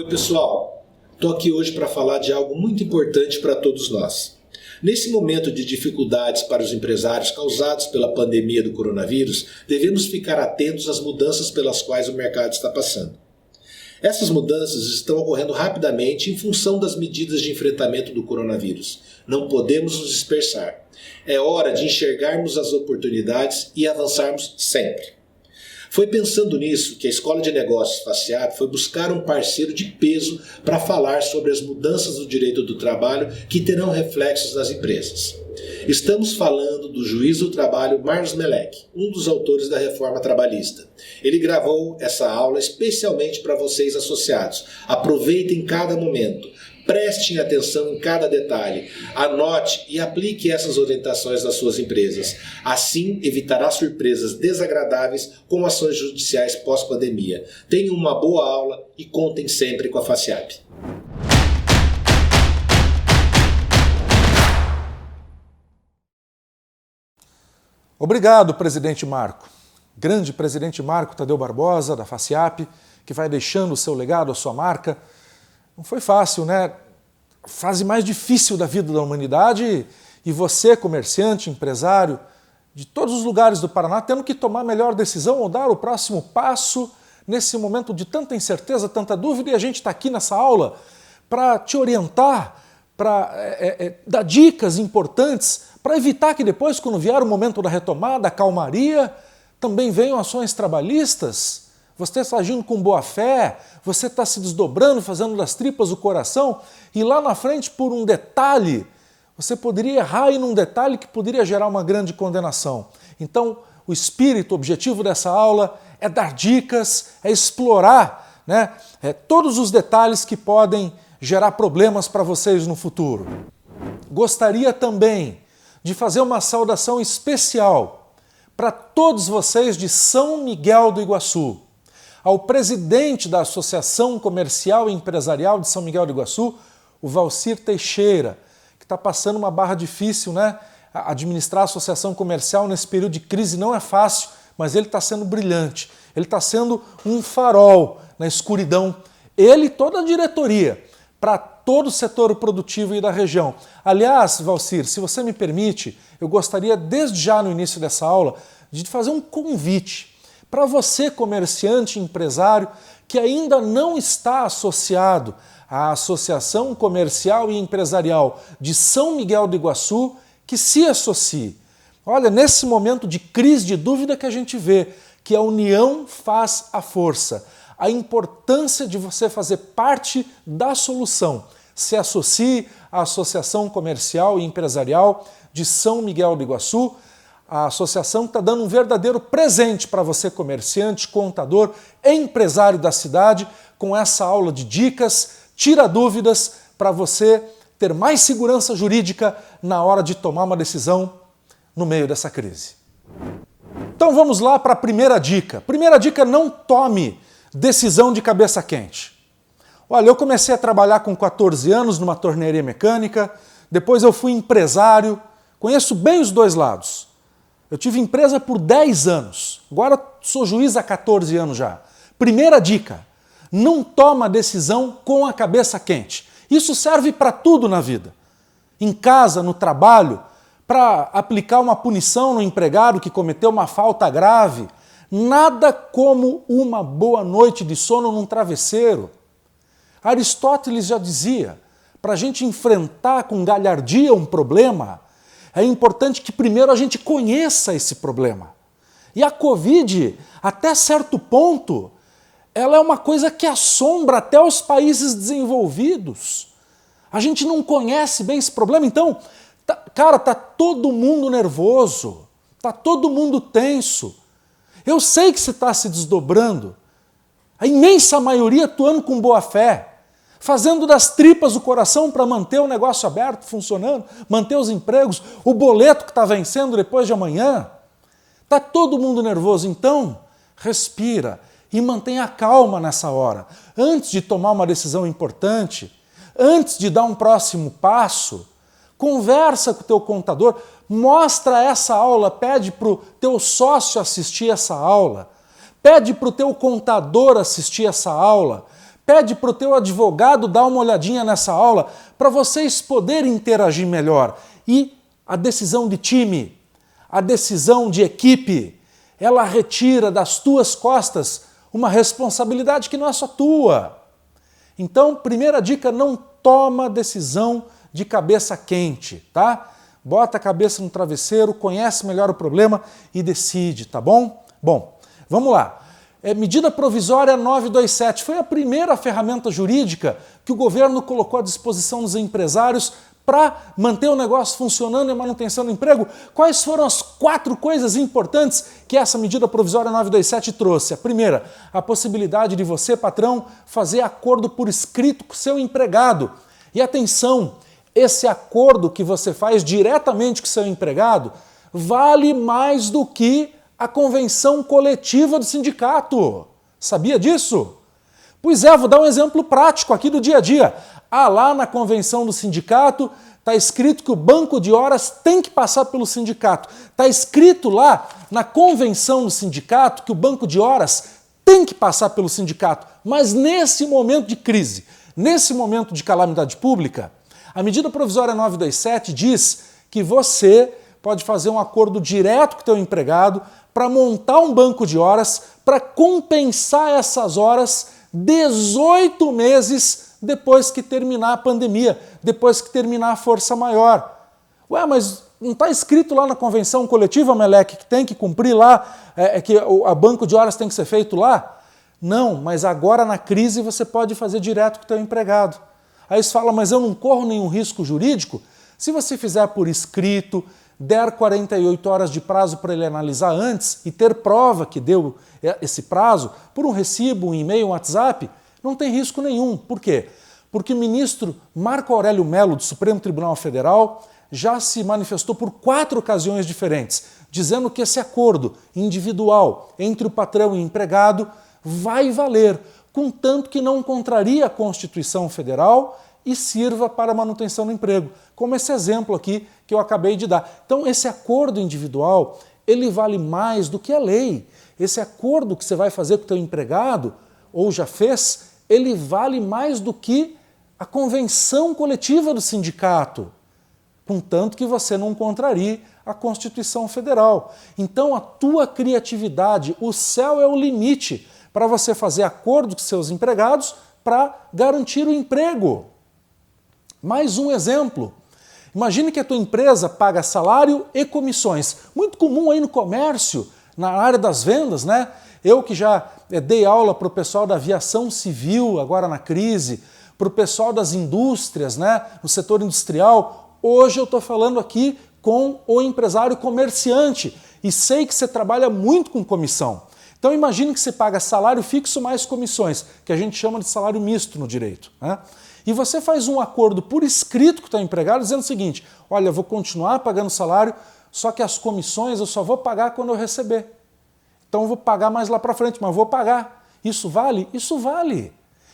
Oi pessoal, estou aqui hoje para falar de algo muito importante para todos nós. Nesse momento de dificuldades para os empresários causados pela pandemia do coronavírus, devemos ficar atentos às mudanças pelas quais o mercado está passando. Essas mudanças estão ocorrendo rapidamente em função das medidas de enfrentamento do coronavírus. Não podemos nos dispersar. É hora de enxergarmos as oportunidades e avançarmos sempre. Foi pensando nisso que a Escola de Negócios FACIAP foi buscar um parceiro de peso para falar sobre as mudanças do direito do trabalho que terão reflexos nas empresas. Estamos falando do juiz do trabalho Marlos Melec, um dos autores da reforma trabalhista. Ele gravou essa aula especialmente para vocês associados. Aproveitem cada momento. Prestem atenção em cada detalhe, anote e aplique essas orientações nas suas empresas. Assim, evitará surpresas desagradáveis com ações judiciais pós-pandemia. Tenham uma boa aula e contem sempre com a FACIAP. Obrigado, presidente Marco. Grande presidente Marco Tadeu Barbosa, da FACIAP, que vai deixando o seu legado, a sua marca. Não foi fácil, né? A fase mais difícil da vida da humanidade e você, comerciante, empresário, de todos os lugares do Paraná, tendo que tomar a melhor decisão ou dar o próximo passo nesse momento de tanta incerteza, tanta dúvida, e a gente está aqui nessa aula para te orientar, para dar dicas importantes, para evitar que depois, quando vier o momento da retomada, a calmaria, também venham ações trabalhistas. Você está agindo com boa fé, você está se desdobrando, fazendo das tripas o coração, e lá na frente, por um detalhe, você poderia errar em um detalhe que poderia gerar uma grande condenação. Então, o espírito, o objetivo dessa aula é dar dicas, é explorar, né, todos os detalhes que podem gerar problemas para vocês no futuro. Gostaria também de fazer uma saudação especial para todos vocês de São Miguel do Iguaçu, ao presidente da Associação Comercial e Empresarial de São Miguel do Iguaçu, o Valcir Teixeira, que está passando uma barra difícil, né? Administrar a associação comercial nesse período de crise não é fácil, mas ele está sendo brilhante, ele está sendo um farol na escuridão. Ele e toda a diretoria, para todo o setor produtivo e da região. Aliás, Valcir, se você me permite, eu gostaria desde já no início dessa aula de fazer um convite para você, comerciante e empresário, que ainda não está associado à Associação Comercial e Empresarial de São Miguel do Iguaçu, que se associe. Olha, nesse momento de crise, de dúvida que a gente vê, que a união faz a força. A importância de você fazer parte da solução. Se associe à Associação Comercial e Empresarial de São Miguel do Iguaçu. A associação está dando um verdadeiro presente para você, comerciante, contador, empresário da cidade, com essa aula de dicas, tira dúvidas para você ter mais segurança jurídica na hora de tomar uma decisão no meio dessa crise. Então vamos lá para a primeira dica. Primeira dica, não tome decisão de cabeça quente. Olha, eu comecei a trabalhar com 14 anos numa tornearia mecânica, depois eu fui empresário, conheço bem os dois lados. Eu tive empresa por 10 anos, agora sou juiz há 14 anos já. Primeira dica, não toma decisão com a cabeça quente. Isso serve para tudo na vida. Em casa, no trabalho, para aplicar uma punição no empregado que cometeu uma falta grave. Nada como uma boa noite de sono num travesseiro. Aristóteles já dizia, para a gente enfrentar com galhardia um problema, é importante que primeiro a gente conheça esse problema. E a Covid, até certo ponto, ela é uma coisa que assombra até os países desenvolvidos. A gente não conhece bem esse problema, então, cara, tá todo mundo nervoso, tá todo mundo tenso. Eu sei que você está se desdobrando, a imensa maioria atuando com boa fé, fazendo das tripas o coração para manter o negócio aberto, funcionando, manter os empregos, o boleto que está vencendo depois de amanhã. Está todo mundo nervoso, então respira e mantenha calma nessa hora. Antes de tomar uma decisão importante, antes de dar um próximo passo, conversa com o teu contador, mostra essa aula, pede para o teu sócio assistir essa aula, pede para o teu contador assistir essa aula, pede para o teu advogado dar uma olhadinha nessa aula para vocês poderem interagir melhor. E a decisão de time, a decisão de equipe, ela retira das tuas costas uma responsabilidade que não é só tua. Então, primeira dica, não toma decisão de cabeça quente, tá? Bota a cabeça no travesseiro, conhece melhor o problema e decide, tá bom? Bom, vamos lá. Medida provisória 927 foi a primeira ferramenta jurídica que o governo colocou à disposição dos empresários para manter o negócio funcionando e manutenção do emprego. Quais foram as 4 coisas importantes que essa medida provisória 927 trouxe? A primeira, a possibilidade de você, patrão, fazer acordo por escrito com seu empregado. E atenção, esse acordo que você faz diretamente com seu empregado vale mais do que a convenção coletiva do sindicato. Sabia disso? Pois é, vou dar um exemplo prático aqui do dia a dia. Lá na convenção do sindicato está escrito que o banco de horas tem que passar pelo sindicato. Está escrito lá na convenção do sindicato que o banco de horas tem que passar pelo sindicato. Mas nesse momento de crise, nesse momento de calamidade pública, a medida provisória 927 diz que você pode fazer um acordo direto com o teu empregado para montar um banco de horas para compensar essas horas 18 meses depois que terminar a pandemia, depois que terminar a força maior. Ué, mas não está escrito lá na convenção coletiva, Meleque, que tem que cumprir lá, que o banco de horas tem que ser feito lá? Não, mas agora na crise você pode fazer direto com o teu empregado. Aí você fala, mas eu não corro nenhum risco jurídico? Se você fizer por escrito, der 48 horas de prazo para ele analisar antes e ter prova que deu esse prazo, por um recibo, um e-mail, um WhatsApp, não tem risco nenhum. Por quê? Porque o ministro Marco Aurélio Mello, do Supremo Tribunal Federal, já se manifestou por 4 ocasiões diferentes, dizendo que esse acordo individual entre o patrão e o empregado vai valer, contanto que não contraria a Constituição Federal e sirva para a manutenção do emprego, como esse exemplo aqui que eu acabei de dar. Então, esse acordo individual, ele vale mais do que a lei. Esse acordo que você vai fazer com o teu empregado, ou já fez, ele vale mais do que a convenção coletiva do sindicato, contanto que você não contrarie a Constituição Federal. Então, a tua criatividade, o céu é o limite para você fazer acordo com seus empregados para garantir o emprego. Mais um exemplo. Imagine que a tua empresa paga salário e comissões. Muito comum aí no comércio, na área das vendas, né? Eu que já dei aula para o pessoal da aviação civil, agora na crise, para o pessoal das indústrias, né? No setor industrial. Hoje eu estou falando aqui com o empresário comerciante e sei que você trabalha muito com comissão. Então imagine que você paga salário fixo mais comissões, que a gente chama de salário misto no direito, né? E você faz um acordo por escrito com o teu empregado dizendo o seguinte, olha, eu vou continuar pagando salário, só que as comissões eu só vou pagar quando eu receber. Então eu vou pagar mais lá para frente, mas eu vou pagar. Isso vale? Isso vale.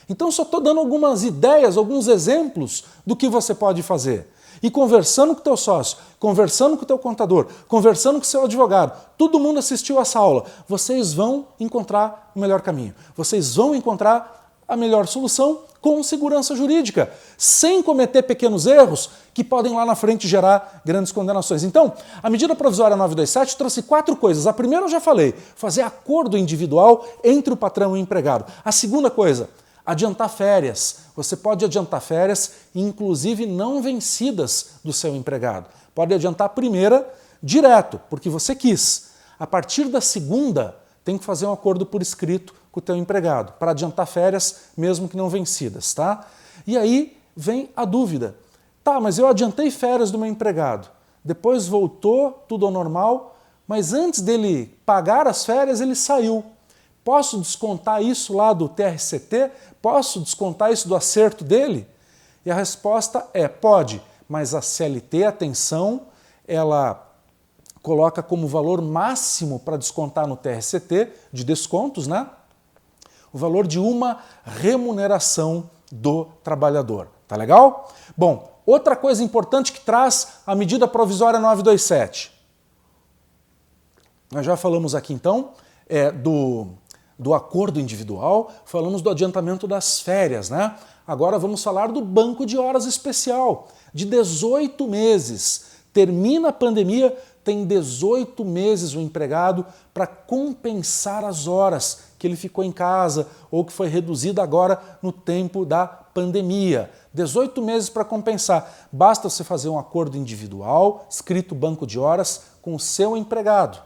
Então eu só estou dando algumas ideias, alguns exemplos do que você pode fazer. E conversando com o teu sócio, conversando com o teu contador, conversando com o seu advogado, todo mundo assistiu essa aula, vocês vão encontrar o melhor caminho. Vocês vão encontrar a melhor solução com segurança jurídica, sem cometer pequenos erros que podem lá na frente gerar grandes condenações. Então, a medida provisória 927 trouxe 4 coisas. A primeira eu já falei, fazer acordo individual entre o patrão e o empregado. A segunda coisa, adiantar férias. Você pode adiantar férias, inclusive não vencidas do seu empregado. Pode adiantar a primeira direto, porque você quis. A partir da segunda, tem que fazer um acordo por escrito com o teu empregado, para adiantar férias, mesmo que não vencidas, tá? E aí vem a dúvida. Tá, mas eu adiantei férias do meu empregado, depois voltou tudo ao normal, mas antes dele pagar as férias, ele saiu. Posso descontar isso lá do TRCT? Posso descontar isso do acerto dele? E a resposta é, pode, mas a CLT, atenção, ela coloca como valor máximo para descontar no TRCT, de descontos, né? O valor de uma remuneração do trabalhador. Tá legal? Bom, outra coisa importante que traz a medida provisória 927. Nós já falamos aqui, então, do acordo individual, falamos do adiantamento das férias, né? Agora vamos falar do banco de horas especial, de 18 meses. Termina a pandemia, tem 18 meses o empregado para compensar as horas que ele ficou em casa ou que foi reduzida agora no tempo da pandemia. 18 meses para compensar. Basta você fazer um acordo individual, escrito banco de horas, com o seu empregado.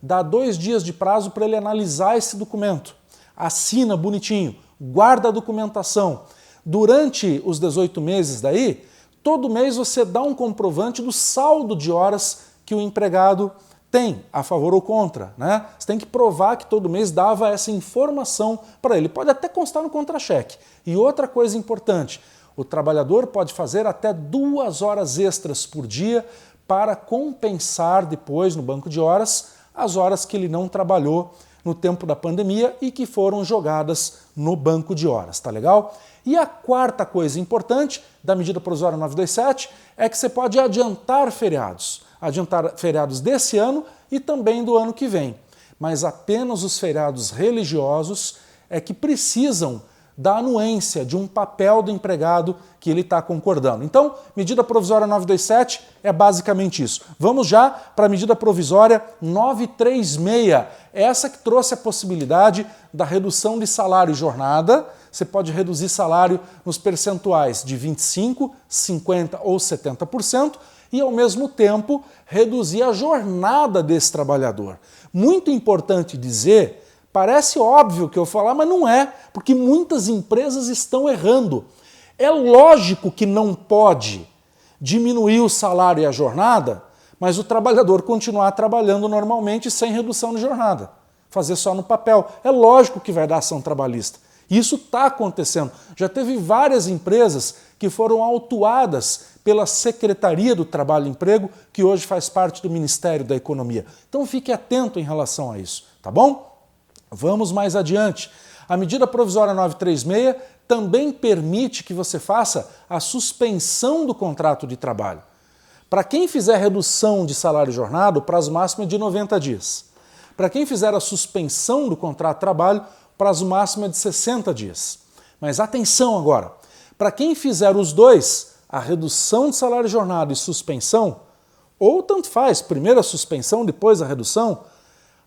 Dá 2 dias de prazo para ele analisar esse documento. Assina bonitinho, guarda a documentação. Durante os 18 meses daí, todo mês você dá um comprovante do saldo de horas que o empregado tem, a favor ou contra, né? Você tem que provar que todo mês dava essa informação para ele. Pode até constar no contra-cheque. E outra coisa importante, o trabalhador pode fazer até 2 horas extras por dia para compensar depois no banco de horas as horas que ele não trabalhou no tempo da pandemia e que foram jogadas no banco de horas, tá legal? E a quarta coisa importante da medida provisória 927 é que você pode adiantar feriados desse ano e também do ano que vem. Mas apenas os feriados religiosos é que precisam da anuência de um papel do empregado que ele está concordando. Então, medida provisória 927 é basicamente isso. Vamos já para a medida provisória 936, essa que trouxe a possibilidade da redução de salário e jornada. Você pode reduzir salário nos percentuais de 25%, 50% ou 70%, e, ao mesmo tempo, reduzir a jornada desse trabalhador. Muito importante dizer, parece óbvio que eu falar, mas não é, porque muitas empresas estão errando. É lógico que não pode diminuir o salário e a jornada, mas o trabalhador continuar trabalhando normalmente sem redução de jornada. Fazer só no papel. É lógico que vai dar ação trabalhista. Isso está acontecendo. Já teve várias empresas que foram autuadas pela Secretaria do Trabalho e Emprego, que hoje faz parte do Ministério da Economia. Então fique atento em relação a isso, tá bom? Vamos mais adiante. A medida provisória 936 também permite que você faça a suspensão do contrato de trabalho. Para quem fizer redução de salário e jornada, o prazo máximo é de 90 dias. Para quem fizer a suspensão do contrato de trabalho, o prazo máximo é de 60 dias. Mas atenção agora, para quem fizer os dois, a redução de salário e jornada e suspensão, ou tanto faz, primeiro a suspensão, depois a redução,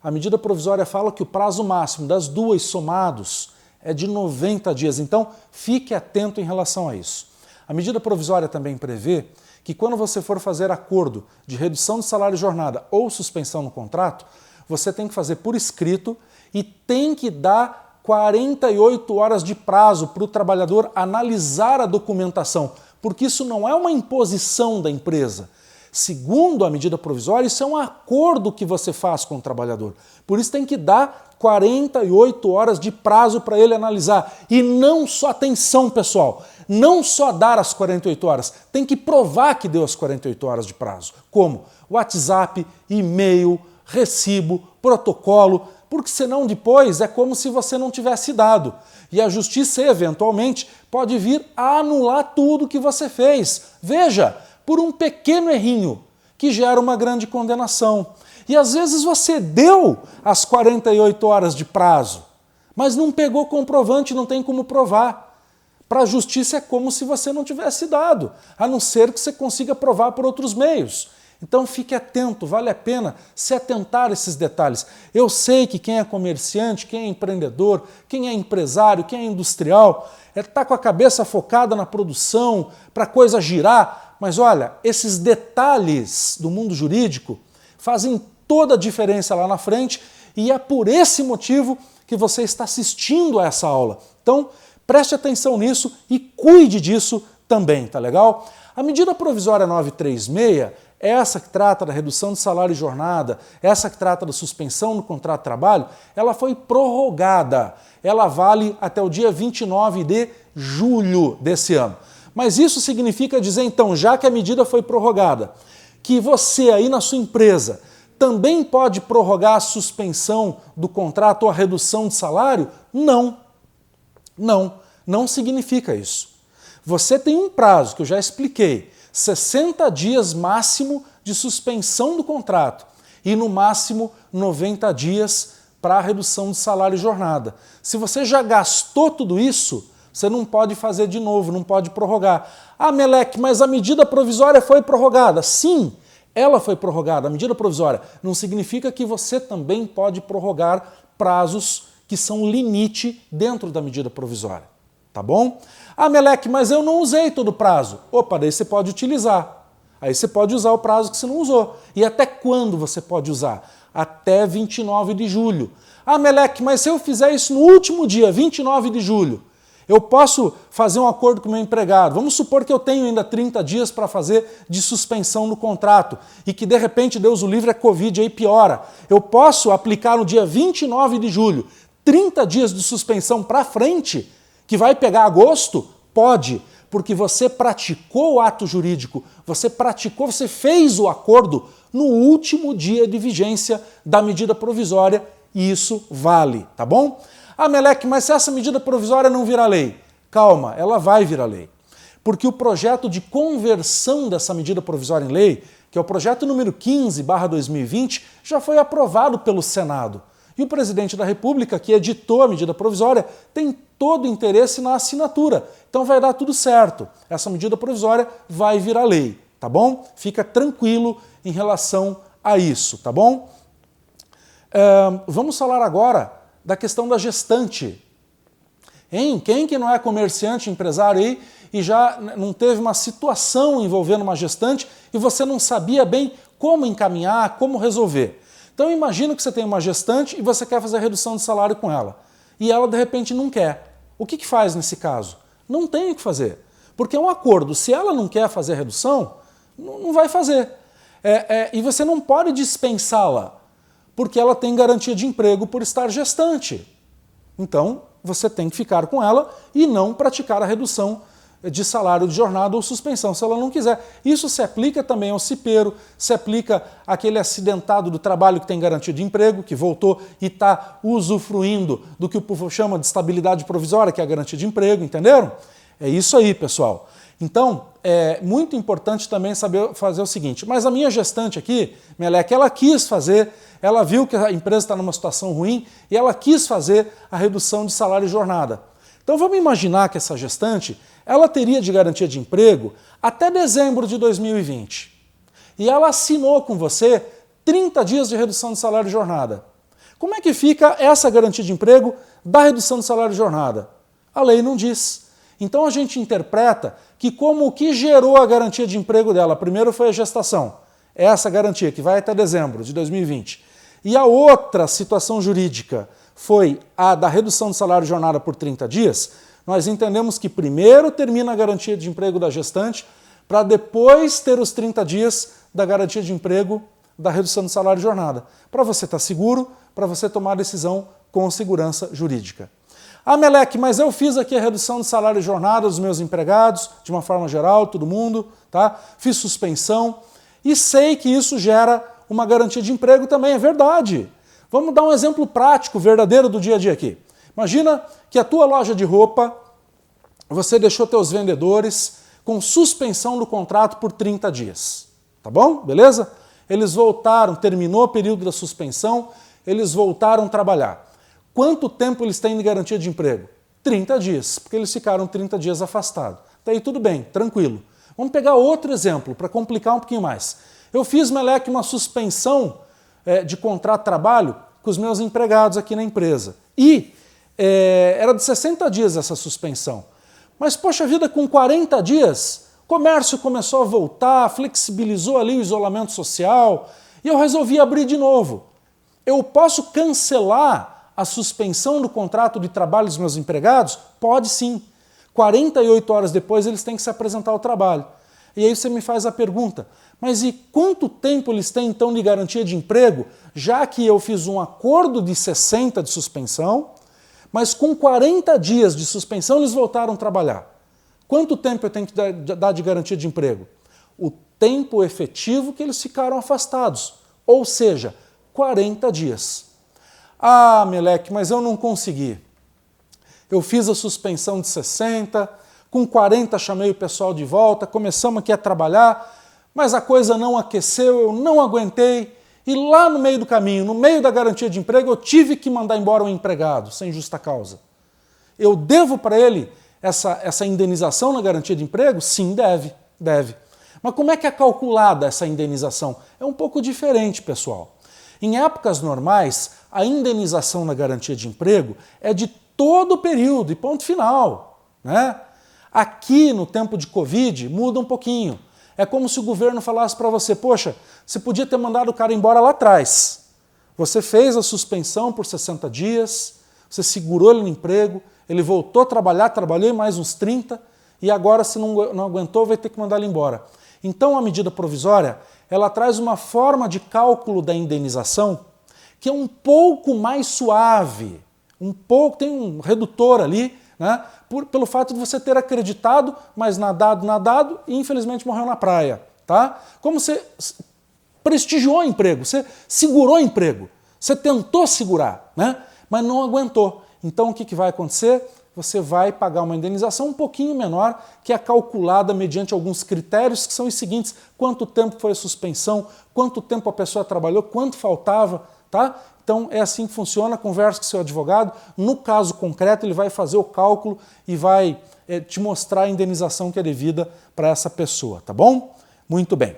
a medida provisória fala que o prazo máximo das duas somados é de 90 dias. Então, fique atento em relação a isso. A medida provisória também prevê que quando você for fazer acordo de redução de salário e jornada ou suspensão no contrato, você tem que fazer por escrito e tem que dar 48 horas de prazo para o trabalhador analisar a documentação, porque isso não é uma imposição da empresa. Segundo a medida provisória, isso é um acordo que você faz com o trabalhador. Por isso tem que dar 48 horas de prazo para ele analisar. E não só, atenção pessoal, não só dar as 48 horas, tem que provar que deu as 48 horas de prazo. Como? WhatsApp, e-mail, recibo, protocolo, porque senão depois é como se você não tivesse dado. E a justiça, eventualmente, pode vir a anular tudo que você fez. Veja, por um pequeno errinho que gera uma grande condenação. E às vezes você deu as 48 horas de prazo, mas não pegou comprovante, não tem como provar. Para a justiça é como se você não tivesse dado, a não ser que você consiga provar por outros meios. Então fique atento, vale a pena se atentar a esses detalhes. Eu sei que quem é comerciante, quem é empreendedor, quem é empresário, quem é industrial, está com a cabeça focada na produção, para a coisa girar, mas olha, esses detalhes do mundo jurídico fazem toda a diferença lá na frente e é por esse motivo que você está assistindo a essa aula. Então, preste atenção nisso e cuide disso também, tá legal? A medida provisória 936, essa que trata da redução de salário e jornada, essa que trata da suspensão do contrato de trabalho, ela foi prorrogada. Ela vale até o dia 29 de julho desse ano. Mas isso significa dizer, então, já que a medida foi prorrogada, que você aí na sua empresa também pode prorrogar a suspensão do contrato ou a redução de salário? Não. Não significa isso. Você tem um prazo, que eu já expliquei, 60 dias máximo de suspensão do contrato e no máximo 90 dias para a redução de salário e jornada. Se você já gastou tudo isso, você não pode fazer de novo, não pode prorrogar. Ah, Meleque, mas a medida provisória foi prorrogada. Sim, ela foi prorrogada. A medida provisória não significa que você também pode prorrogar prazos que são limite dentro da medida provisória. Tá bom? Ah, Meleque, mas eu não usei todo o prazo. Opa, daí você pode utilizar. Aí você pode usar o prazo que você não usou. E até quando você pode usar? Até 29 de julho. Ah, Meleque, mas se eu fizer isso no último dia, 29 de julho, eu posso fazer um acordo com o meu empregado. Vamos supor que eu tenho ainda 30 dias para fazer de suspensão no contrato e que de repente, Deus o livre, a Covid aí piora. Eu posso aplicar no dia 29 de julho 30 dias de suspensão para frente, que vai pegar agosto? Pode, porque você praticou o ato jurídico, você fez o acordo no último dia de vigência da medida provisória e isso vale, tá bom? Ah, Meleque, mas se essa medida provisória não virar lei? Calma, ela vai virar lei. Porque o projeto de conversão dessa medida provisória em lei, que é o projeto número 15/2020, já foi aprovado pelo Senado. E o presidente da República, que editou a medida provisória, tem todo o interesse na assinatura. Então vai dar tudo certo. Essa medida provisória vai virar lei, tá bom? Fica tranquilo em relação a isso, tá bom? Vamos falar agora da questão da gestante. Hein? Quem que não é comerciante, empresário aí e já não teve uma situação envolvendo uma gestante e você não sabia bem como encaminhar, como resolver? Então imagina que você tem uma gestante e você quer fazer a redução de salário com ela. E ela de repente não quer. O que faz nesse caso? Não tem o que fazer. Porque é um acordo. Se ela não quer fazer a redução, não vai fazer. E você não pode dispensá-la, porque ela tem garantia de emprego por estar gestante. Então, você tem que ficar com ela e não praticar a redução de salário de jornada ou suspensão, se ela não quiser. Isso se aplica também ao cipeiro, se aplica àquele acidentado do trabalho que tem garantia de emprego, que voltou e está usufruindo do que o povo chama de estabilidade provisória, que é a garantia de emprego, entenderam? É isso aí, pessoal. Então, é muito importante também saber fazer o seguinte, mas a minha gestante aqui, Meleque, ela quis fazer, ela viu que a empresa está numa situação ruim e ela quis fazer a redução de salário e jornada. Então vamos imaginar que essa gestante, ela teria de garantia de emprego até dezembro de 2020. E ela assinou com você 30 dias de redução de salário e jornada. Como é que fica essa garantia de emprego da redução de salário e jornada? A lei não diz. Então a gente interpreta que como o que gerou a garantia de emprego dela, primeiro foi a gestação, essa garantia que vai até dezembro de 2020, e a outra situação jurídica foi a da redução de salário e jornada por 30 dias, nós entendemos que primeiro termina a garantia de emprego da gestante, para depois ter os 30 dias da garantia de emprego da redução de salário e jornada, para você estar seguro, para você tomar a decisão com segurança jurídica. Ah, Meleque, mas eu fiz aqui a redução de salário e jornada dos meus empregados, de uma forma geral, todo mundo, tá? Fiz suspensão e sei que isso gera uma garantia de emprego também, é verdade. Vamos dar um exemplo prático, verdadeiro do dia a dia aqui. Imagina que a tua loja de roupa, você deixou teus vendedores com suspensão do contrato por 30 dias, tá bom? Beleza? Eles voltaram, terminou o período da suspensão, eles voltaram a trabalhar. Quanto tempo eles têm de garantia de emprego? 30 dias, porque eles ficaram 30 dias afastados. Até aí tudo bem, tranquilo. Vamos pegar outro exemplo, para complicar um pouquinho mais. Eu fiz, Meleque, uma suspensão de contrato de trabalho com os meus empregados aqui na empresa. E era de 60 dias essa suspensão. Mas, poxa vida, com 40 dias, o comércio começou a voltar, flexibilizou ali o isolamento social, e eu resolvi abrir de novo. Eu posso cancelar a suspensão do contrato de trabalho dos meus empregados? Pode sim. 48 horas depois eles têm que se apresentar ao trabalho. E aí você me faz a pergunta, mas e quanto tempo eles têm então de garantia de emprego, já que eu fiz um acordo de 60 de suspensão, mas com 40 dias de suspensão eles voltaram a trabalhar? Quanto tempo eu tenho que dar de garantia de emprego? O tempo efetivo que eles ficaram afastados, ou seja, 40 dias. Ah, Meleque, mas eu não consegui. Eu fiz a suspensão de 60, com 40 chamei o pessoal de volta, começamos aqui a trabalhar, mas a coisa não aqueceu, eu não aguentei e lá no meio do caminho, no meio da garantia de emprego, eu tive que mandar embora um empregado sem justa causa. Eu devo para ele essa indenização na garantia de emprego? Sim, deve. Mas como é que é calculada essa indenização? É um pouco diferente, pessoal. Em épocas normais, a indenização na garantia de emprego é de todo o período e ponto final, né? Aqui, no tempo de Covid, muda um pouquinho. É como se o governo falasse para você, poxa, você podia ter mandado o cara embora lá atrás. Você fez a suspensão por 60 dias, você segurou ele no emprego, ele voltou a trabalhar, trabalhou mais uns 30, e agora, se não aguentou, vai ter que mandar ele embora. Então, a medida provisória, ela traz uma forma de cálculo da indenização que é um pouco mais suave, tem um redutor ali, né, pelo fato de você ter acreditado, mas nadado, e infelizmente morreu na praia. Tá? Como você prestigiou o emprego, você segurou o emprego, você tentou segurar, né, mas não aguentou. Então, o que vai acontecer? Você vai pagar uma indenização um pouquinho menor, que é calculada mediante alguns critérios que são os seguintes: quanto tempo foi a suspensão, quanto tempo a pessoa trabalhou, quanto faltava, tá? Então é assim que funciona, converse com seu advogado, no caso concreto ele vai fazer o cálculo e vai te mostrar a indenização que é devida para essa pessoa, tá bom? Muito bem.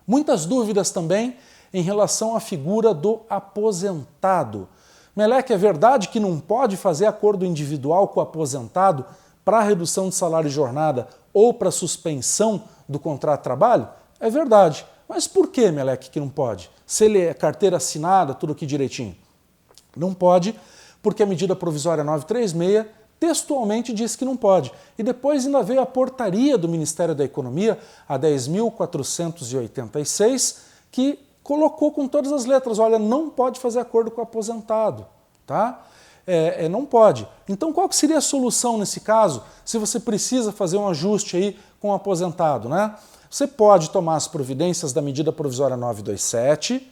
Muitas dúvidas também em relação à figura do aposentado. Meleque, é verdade que não pode fazer acordo individual com o aposentado para redução de salário e jornada ou para suspensão do contrato de trabalho? É verdade. Mas por que, Meleque, que não pode? Se ele é carteira assinada, tudo aqui direitinho. Não pode, porque a medida provisória 936 textualmente diz que não pode. E depois ainda veio a portaria do Ministério da Economia, a 10.486, que colocou com todas as letras, olha, não pode fazer acordo com o aposentado, tá? Não pode. Então qual que seria a solução nesse caso, se você precisa fazer um ajuste aí com o aposentado, né? Você pode tomar as providências da medida provisória 927,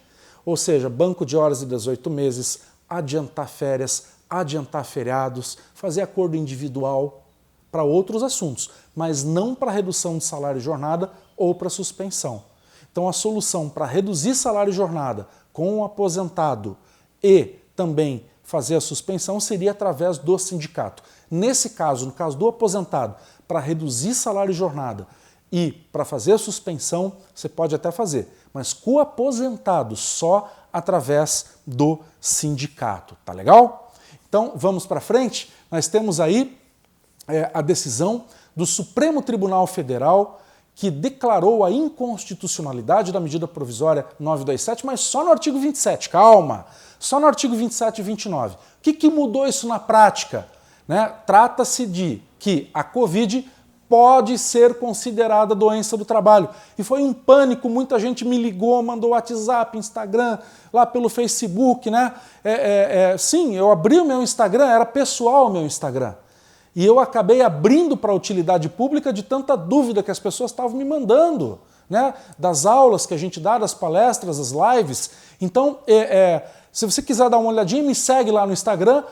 ou seja, banco de horas de 18 meses, adiantar férias, adiantar feriados, fazer acordo individual para outros assuntos, mas não para redução de salário e jornada ou para suspensão. Então, a solução para reduzir salário e jornada com o aposentado e também fazer a suspensão seria através do sindicato. Nesse caso, no caso do aposentado, para reduzir salário e jornada e para fazer a suspensão, você pode até fazer, mas com o aposentado só através do sindicato. Tá legal? Então, vamos para frente. Nós temos aí a decisão do Supremo Tribunal Federal, que declarou a inconstitucionalidade da medida provisória 927, mas só no artigo 27, calma, só no artigo 27 e 29. O que mudou isso na prática? Né? Trata-se de que a Covid pode ser considerada doença do trabalho. E foi um pânico, muita gente me ligou, mandou WhatsApp, Instagram, lá pelo Facebook, né? Sim, eu abri o meu Instagram, era pessoal o meu Instagram. E eu acabei abrindo para a utilidade pública de tanta dúvida que as pessoas estavam me mandando, né? Das aulas que a gente dá, das palestras, das lives. Então, se você quiser dar uma olhadinha, me segue lá no Instagram,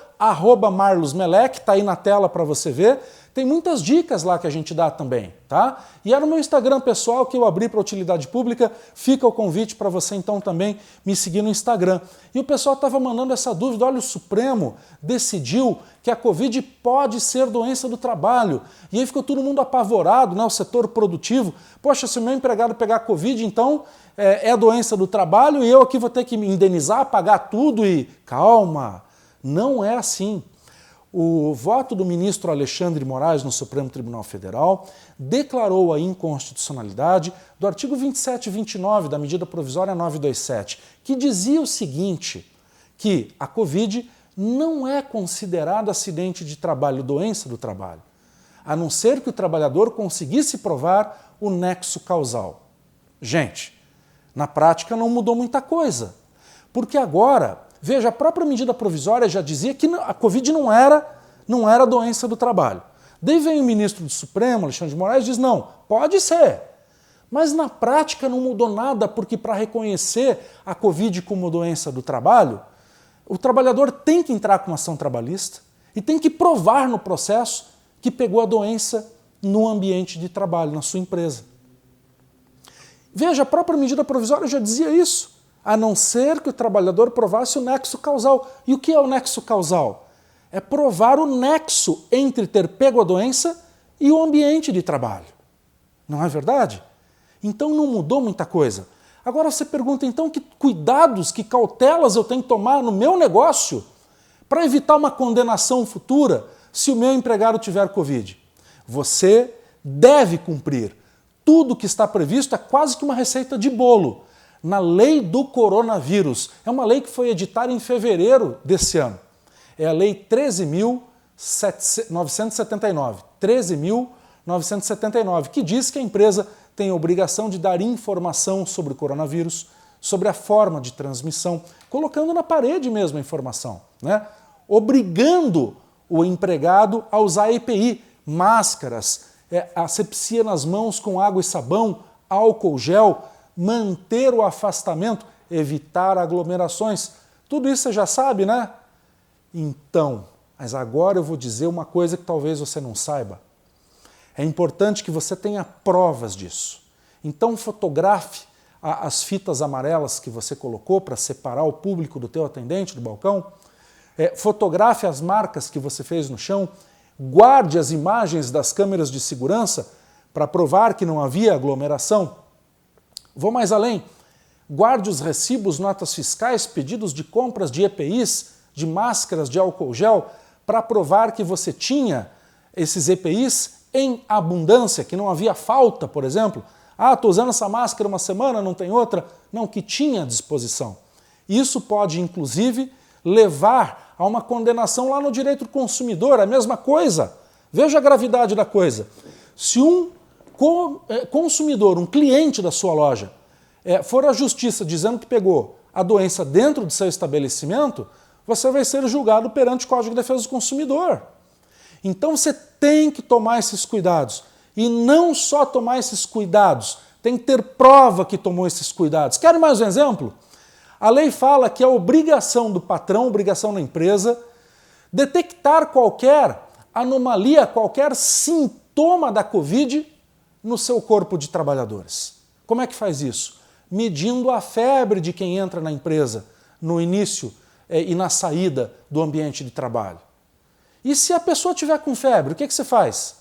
@marlosmeleque, está aí na tela para você ver. Tem muitas dicas lá que a gente dá também, tá? E era o meu Instagram pessoal que eu abri para utilidade pública, fica o convite para você então também me seguir no Instagram. E o pessoal estava mandando essa dúvida, olha, o Supremo decidiu que a Covid pode ser doença do trabalho. E aí ficou todo mundo apavorado, né? O setor produtivo. Poxa, se o meu empregado pegar Covid, então é doença do trabalho e eu aqui vou ter que me indenizar, pagar tudo e... Calma, não é assim. O voto do ministro Alexandre de Moraes no Supremo Tribunal Federal declarou a inconstitucionalidade do artigo 27 e 29 da medida provisória 927, que dizia o seguinte, que a Covid não é considerada acidente de trabalho, doença do trabalho, a não ser que o trabalhador conseguisse provar o nexo causal. Gente, na prática não mudou muita coisa, porque agora... Veja, a própria medida provisória já dizia que a Covid não era doença do trabalho. Daí vem o ministro do Supremo, Alexandre de Moraes, e diz, não, pode ser. Mas na prática não mudou nada, porque para reconhecer a Covid como doença do trabalho, o trabalhador tem que entrar com uma ação trabalhista e tem que provar no processo que pegou a doença no ambiente de trabalho, na sua empresa. Veja, a própria medida provisória já dizia isso. a não ser que o trabalhador provasse o nexo causal. E o que é o nexo causal? É provar o nexo entre ter pego a doença e o ambiente de trabalho. Não é verdade? Então não mudou muita coisa. Agora você pergunta, então, que cuidados, que cautelas eu tenho que tomar no meu negócio para evitar uma condenação futura se o meu empregado tiver Covid? Você deve cumprir. Tudo que está previsto é quase que uma receita de bolo na lei do coronavírus. É uma lei que foi editada em fevereiro desse ano. É a lei 13.979. 13.979, que diz que a empresa tem a obrigação de dar informação sobre o coronavírus, sobre a forma de transmissão, colocando na parede mesmo a informação, né? Obrigando o empregado a usar EPI, máscaras, asepsia nas mãos com água e sabão, álcool gel, manter o afastamento, evitar aglomerações. Tudo isso você já sabe, né? Então, mas agora eu vou dizer uma coisa que talvez você não saiba. É importante que você tenha provas disso. Então fotografe as fitas amarelas que você colocou para separar o público do teu atendente do balcão. Fotografe as marcas que você fez no chão. Guarde as imagens das câmeras de segurança para provar que não havia aglomeração. Vou mais além. Guarde os recibos, notas fiscais, pedidos de compras de EPIs, de máscaras, de álcool gel, para provar que você tinha esses EPIs em abundância, que não havia falta, por exemplo. Estou usando essa máscara uma semana, não tem outra. Não, que tinha à disposição. Isso pode, inclusive, levar a uma condenação lá no direito do consumidor, a mesma coisa. Veja a gravidade da coisa. Se um consumidor, um cliente da sua loja, for à justiça dizendo que pegou a doença dentro do seu estabelecimento, você vai ser julgado perante o Código de Defesa do Consumidor. Então você tem que tomar esses cuidados. E não só tomar esses cuidados, tem que ter prova que tomou esses cuidados. Quer mais um exemplo? A lei fala que é obrigação do patrão, obrigação da empresa, detectar qualquer anomalia, qualquer sintoma da Covid no seu corpo de trabalhadores. Como é que faz isso? Medindo a febre de quem entra na empresa no início e na saída do ambiente de trabalho. E se a pessoa tiver com febre, o que você faz?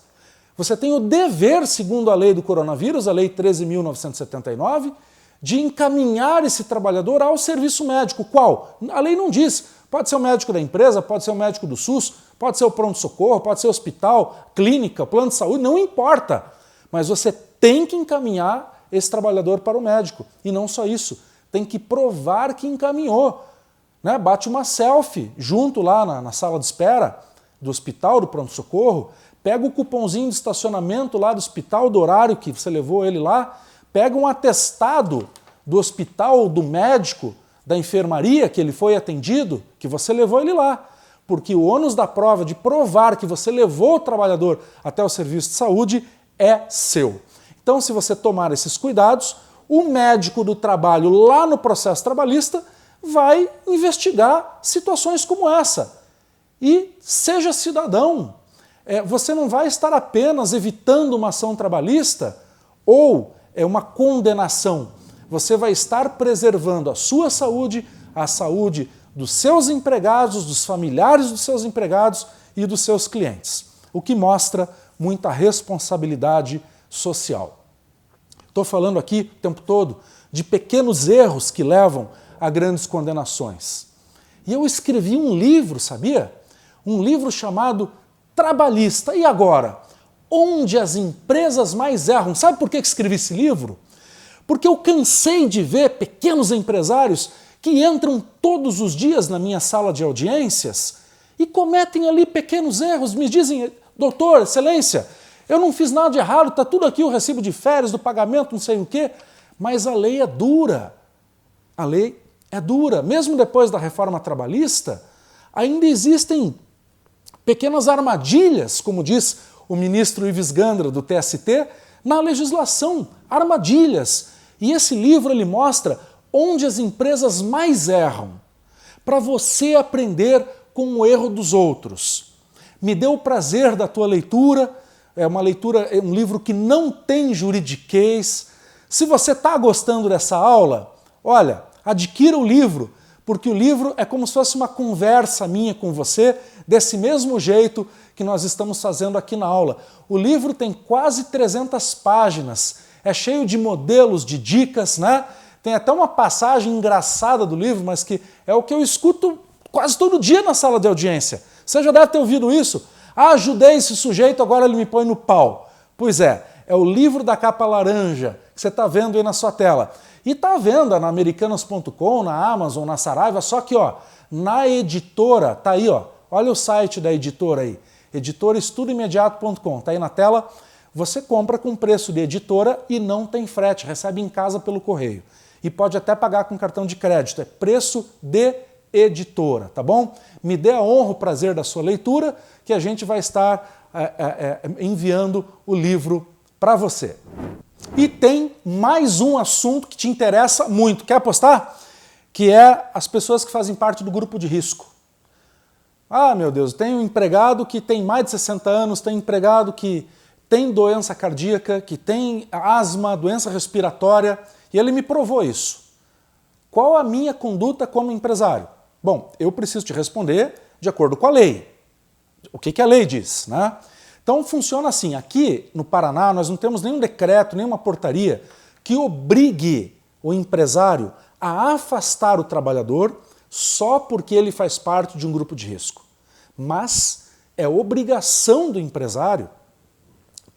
Você tem o dever, segundo a lei do coronavírus, a lei 13.979, de encaminhar esse trabalhador ao serviço médico. Qual? A lei não diz. Pode ser o médico da empresa, pode ser o médico do SUS, pode ser o pronto-socorro, pode ser o hospital, clínica, plano de saúde, não importa. Mas você tem que encaminhar esse trabalhador para o médico. E não só isso, tem que provar que encaminhou. Né? Bate uma selfie junto lá na sala de espera do hospital, do pronto-socorro, pega o cupomzinho de estacionamento lá do hospital, do horário que você levou ele lá, pega um atestado do hospital ou do médico, da enfermaria que ele foi atendido, que você levou ele lá. Porque o ônus da prova de provar que você levou o trabalhador até o serviço de saúde é seu. Então, se você tomar esses cuidados, o médico do trabalho lá no processo trabalhista vai investigar situações como essa. E seja cidadão. Você não vai estar apenas evitando uma ação trabalhista ou uma condenação. Você vai estar preservando a sua saúde, a saúde dos seus empregados, dos familiares dos seus empregados e dos seus clientes. O que mostra muita responsabilidade social. Estou falando aqui o tempo todo de pequenos erros que levam a grandes condenações. E eu escrevi um livro, sabia? Um livro chamado Trabalhista. E agora? Onde as empresas mais erram. Sabe por que escrevi esse livro? Porque eu cansei de ver pequenos empresários que entram todos os dias na minha sala de audiências e cometem ali pequenos erros. Me dizem, doutor, excelência, eu não fiz nada de errado, está tudo aqui, o recibo de férias, do pagamento, não sei o quê. Mas a lei é dura. A lei é dura. Mesmo depois da reforma trabalhista, ainda existem pequenas armadilhas, como diz o ministro Ives Gandra, do TST, na legislação. Armadilhas. E esse livro ele mostra onde as empresas mais erram, para você aprender com o erro dos outros. Me deu o prazer da tua leitura, é um livro que não tem juridiquês. Se você está gostando dessa aula, olha, adquira o livro, porque o livro é como se fosse uma conversa minha com você, desse mesmo jeito que nós estamos fazendo aqui na aula. O livro tem quase 300 páginas, é cheio de modelos, de dicas, né? Tem até uma passagem engraçada do livro, mas que é o que eu escuto quase todo dia na sala de audiência. Você já deve ter ouvido isso. Ah, ajudei esse sujeito, agora ele me põe no pau. Pois é o livro da capa laranja, que você está vendo aí na sua tela. E está à venda na Americanas.com, na Amazon, na Saraiva, só que na editora, tá aí, olha o site da editora aí, editoraestudoimediato.com, tá aí na tela, você compra com preço de editora e não tem frete, recebe em casa pelo correio. E pode até pagar com cartão de crédito, é preço de editora, tá bom? Me dê a honra, o prazer da sua leitura, que a gente vai estar enviando o livro para você. E tem mais um assunto que te interessa muito. Quer apostar? Que é as pessoas que fazem parte do grupo de risco. Ah, meu Deus, tem um empregado que tem mais de 60 anos, tem empregado que tem doença cardíaca, que tem asma, doença respiratória, e ele me provou isso. Qual a minha conduta como empresário? Bom, eu preciso te responder de acordo com a lei. O que a lei diz, né? Então funciona assim, aqui no Paraná nós não temos nenhum decreto, nenhuma portaria que obrigue o empresário a afastar o trabalhador só porque ele faz parte de um grupo de risco. Mas é obrigação do empresário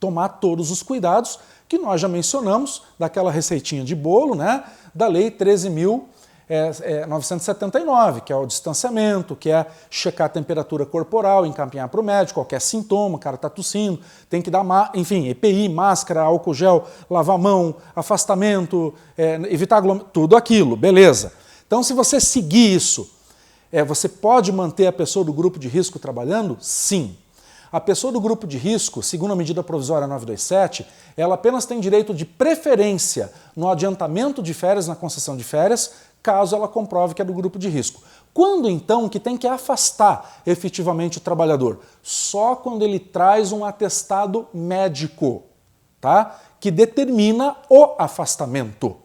tomar todos os cuidados que nós já mencionamos, daquela receitinha de bolo, né, da Lei 13.979, que é o distanciamento, que é checar a temperatura corporal, encaminhar para o médico, qualquer sintoma, o cara está tossindo, tem que dar, enfim, EPI, máscara, álcool gel, lavar a mão, afastamento, evitar aglomeração, tudo aquilo, beleza. Então, se você seguir isso, você pode manter a pessoa do grupo de risco trabalhando? Sim. A pessoa do grupo de risco, segundo a medida provisória 927, ela apenas tem direito de preferência no adiantamento de férias, na concessão de férias, caso ela comprove que é do grupo de risco. Quando então que tem que afastar efetivamente o trabalhador? Só quando ele traz um atestado médico, tá? Que determina o afastamento.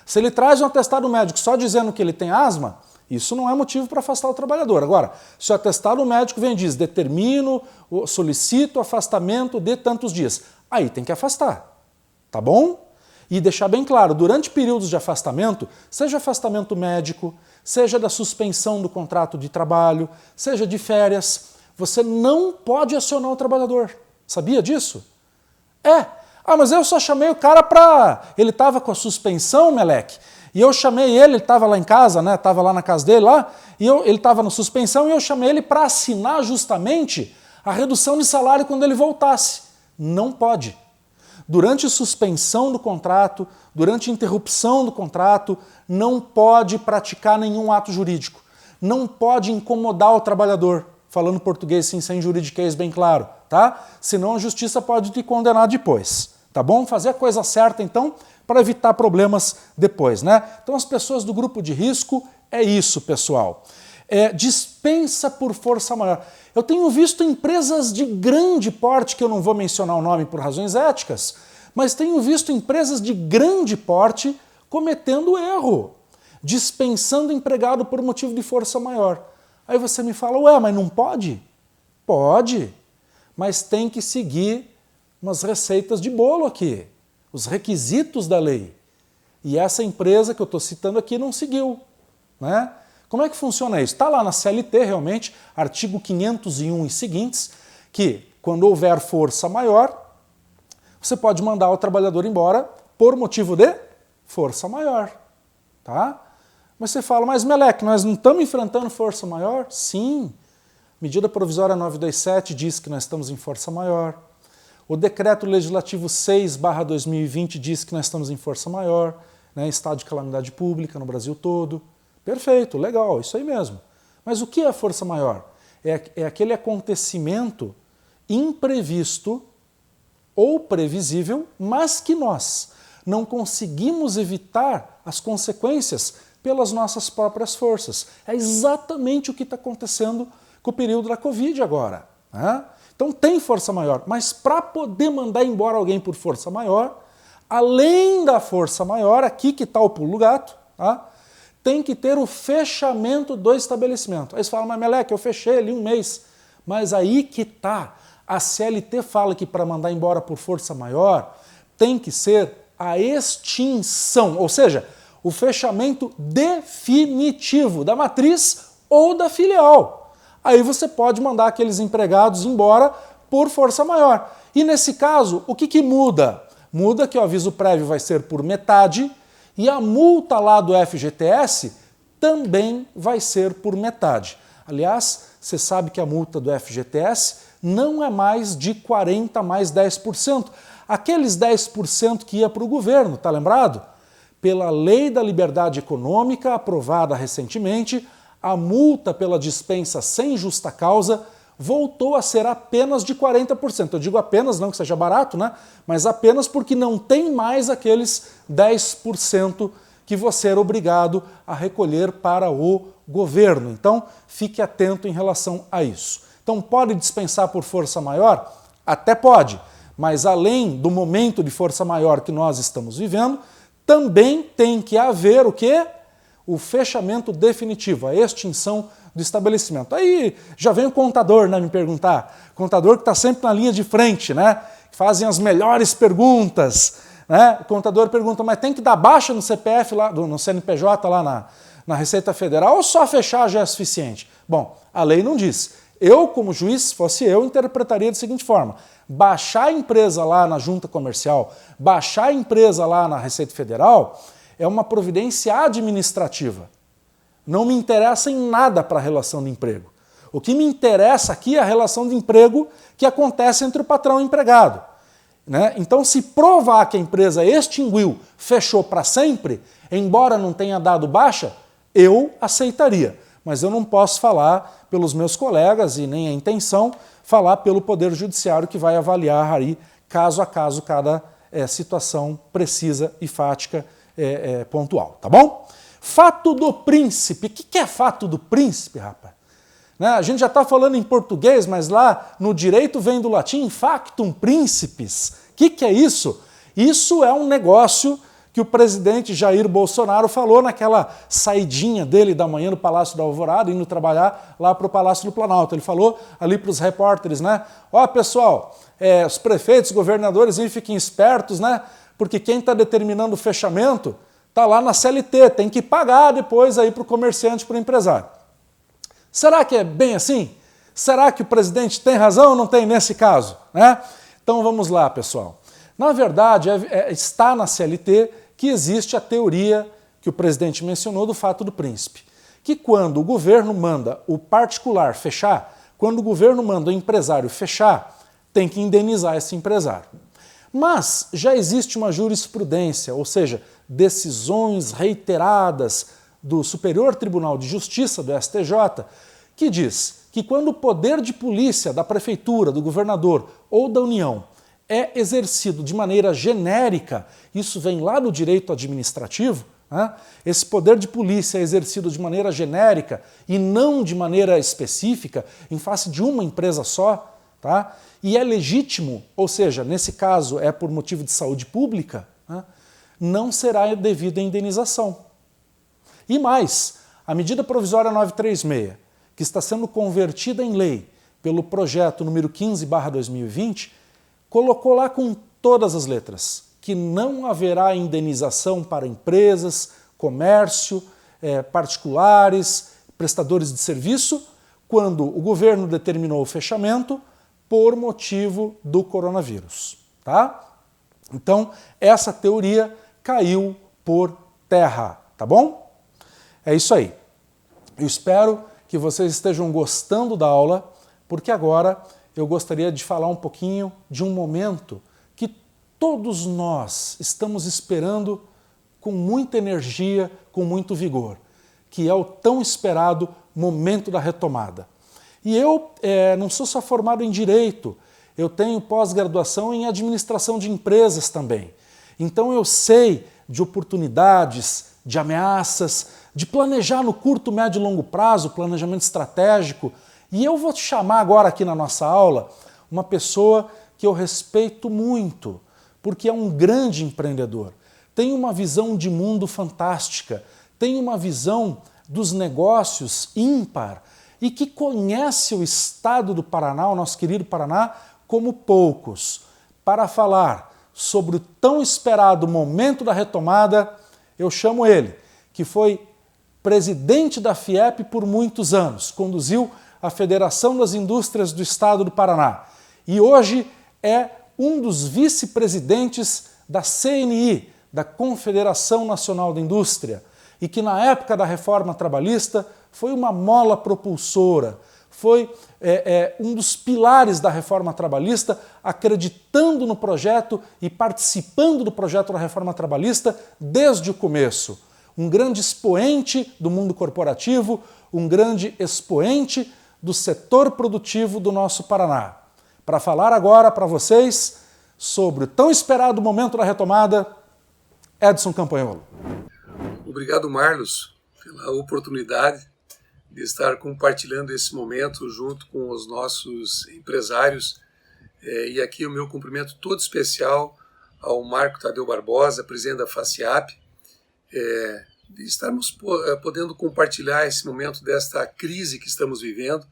Se ele traz um atestado médico só dizendo que ele tem asma, isso não é motivo para afastar o trabalhador. Agora, se o atestado médico vem e diz, determino, solicito o afastamento de tantos dias, aí tem que afastar, tá bom? E deixar bem claro, durante períodos de afastamento, seja afastamento médico, seja da suspensão do contrato de trabalho, seja de férias, você não pode acionar o trabalhador. Sabia disso? Ah, mas eu só chamei o cara para... Ele estava com a suspensão, Meleque, e eu chamei ele estava lá em casa, né? Estava lá na casa dele, lá, e ele estava na suspensão, e eu chamei ele para assinar justamente a redução de salário quando ele voltasse. Não pode. Durante suspensão do contrato, durante interrupção do contrato, não pode praticar nenhum ato jurídico. Não pode incomodar o trabalhador, falando português sim, sem juridiquês bem claro, tá? Senão a justiça pode te condenar depois, tá bom? Fazer a coisa certa, então, para evitar problemas depois, né? Então as pessoas do grupo de risco é isso, pessoal. Dispensa por força maior. Eu tenho visto empresas de grande porte, que eu não vou mencionar o nome por razões éticas, mas tenho visto empresas de grande porte cometendo erro, dispensando empregado por motivo de força maior. Aí você me fala, ué, mas não pode? Pode, mas tem que seguir umas receitas de bolo aqui, os requisitos da lei. E essa empresa que eu estou citando aqui não seguiu, né? Como é que funciona isso? Está lá na CLT, realmente, artigo 501 e seguintes, que quando houver força maior, você pode mandar o trabalhador embora por motivo de força maior, tá? Mas você fala, mas Meleque, nós não estamos enfrentando força maior? Sim. Medida provisória 927 diz que nós estamos em força maior. O decreto legislativo 6/2020 diz que nós estamos em força maior, né, estado de calamidade pública no Brasil todo. Perfeito, legal, isso aí mesmo. Mas o que é força maior? É aquele acontecimento imprevisto ou previsível, mas que nós não conseguimos evitar as consequências pelas nossas próprias forças. É exatamente o que está acontecendo com o período da Covid agora, né? Então tem força maior, mas para poder mandar embora alguém por força maior, além da força maior, aqui que está o pulo do gato, tá? tem que ter o fechamento do estabelecimento. Aí você fala, mas Meleque, eu fechei ali um mês. Mas aí que tá. A CLT fala que para mandar embora por força maior tem que ser a extinção, ou seja, o fechamento definitivo da matriz ou da filial. Aí você pode mandar aqueles empregados embora por força maior. E nesse caso, o que muda? Muda que o aviso prévio vai ser por metade e a multa lá do FGTS também vai ser por metade. Aliás, você sabe que a multa do FGTS não é mais de 40 mais 10%. Aqueles 10% que ia para o governo, tá lembrado? Pela Lei da Liberdade Econômica, aprovada recentemente, a multa pela dispensa sem justa causa voltou a ser apenas de 40%. Eu digo apenas, não que seja barato, né? Mas apenas porque não tem mais aqueles 10% que você era obrigado a recolher para o governo. Então, fique atento em relação a isso. Então, pode dispensar por força maior? Até pode, mas além do momento de força maior que nós estamos vivendo, também tem que haver o quê? O fechamento definitivo, a extinção do estabelecimento. Aí já vem o contador, né, me perguntar. Contador que está sempre na linha de frente, né? Fazem as melhores perguntas. Né? O contador pergunta, mas tem que dar baixa no CPF, lá, no CNPJ lá na Receita Federal ou só fechar já é suficiente? Bom, a lei não diz. Eu, como juiz, se fosse eu, interpretaria da seguinte forma. Baixar a empresa lá na junta comercial, baixar a empresa lá na Receita Federal é uma providência administrativa. Não me interessa em nada para a relação de emprego. O que me interessa aqui é a relação de emprego que acontece entre o patrão e o empregado. Né? Então, se provar que a empresa extinguiu, fechou para sempre, embora não tenha dado baixa, eu aceitaria. Mas eu não posso falar pelos meus colegas e nem a intenção falar pelo Poder Judiciário que vai avaliar aí, caso a caso, cada situação precisa e fática pontual, tá bom? Fato do príncipe. O que é fato do príncipe, rapaz? Né? A gente já está falando em português, mas lá no direito vem do latim factum principis. O que é isso? Isso é um negócio que o presidente Jair Bolsonaro falou naquela saidinha dele da manhã no Palácio da Alvorada, indo trabalhar lá para o Palácio do Planalto. Ele falou ali para os repórteres, né? Ó, pessoal, os prefeitos, governadores, fiquem espertos, né? Porque quem está determinando o fechamento está lá na CLT, tem que pagar depois aí para o comerciante, para o empresário. Será que é bem assim? Será que o presidente tem razão ou não tem nesse caso? Né? Então vamos lá, pessoal. Na verdade, está na CLT que existe a teoria que o presidente mencionou do fato do príncipe. Que quando o governo manda o particular fechar, quando o governo manda o empresário fechar, tem que indenizar esse empresário. Mas já existe uma jurisprudência, ou seja, decisões reiteradas do Superior Tribunal de Justiça, do STJ, que diz que quando o poder de polícia da prefeitura, do governador ou da União é exercido de maneira genérica, isso vem lá no direito administrativo, né? Esse poder de polícia é exercido de maneira genérica e não de maneira específica, em face de uma empresa só, tá? E é legítimo, ou seja, nesse caso é por motivo de saúde pública, né? Não será devida indenização. E mais, a medida provisória 936, que está sendo convertida em lei pelo projeto número 15/2020, colocou lá com todas as letras que não haverá indenização para empresas, comércio, particulares, prestadores de serviço, quando o governo determinou o fechamento por motivo do coronavírus. Tá? Então, essa teoria caiu por terra, tá bom? É isso aí. Eu espero que vocês estejam gostando da aula, porque agora eu gostaria de falar um pouquinho de um momento que todos nós estamos esperando com muita energia, com muito vigor, que é o tão esperado momento da retomada. E eu não sou só formado em Direito, eu tenho pós-graduação em Administração de Empresas também. Então eu sei de oportunidades, de ameaças, de planejar no curto, médio e longo prazo, planejamento estratégico. E eu vou te chamar agora aqui na nossa aula uma pessoa que eu respeito muito, porque é um grande empreendedor, tem uma visão de mundo fantástica, tem uma visão dos negócios ímpar e que conhece o estado do Paraná, o nosso querido Paraná, como poucos. Para falar sobre o tão esperado momento da retomada, eu chamo ele, que foi presidente da FIEP por muitos anos, conduziu a Federação das Indústrias do Estado do Paraná e hoje é um dos vice-presidentes da CNI, da Confederação Nacional da Indústria, e que na época da reforma trabalhista foi uma mola propulsora, foi um dos pilares da reforma trabalhista, acreditando no projeto e participando do projeto da reforma trabalhista desde o começo. Um grande expoente do mundo corporativo, um grande expoente do setor produtivo do nosso Paraná. Para falar agora para vocês sobre o tão esperado momento da retomada, Edson Campagnolo. Obrigado, Marlos, pela oportunidade de estar compartilhando esse momento junto com os nossos empresários. E aqui o meu cumprimento todo especial ao Marco Tadeu Barbosa, presidente da FACIAP, de estarmos podendo compartilhar esse momento desta crise que estamos vivendo.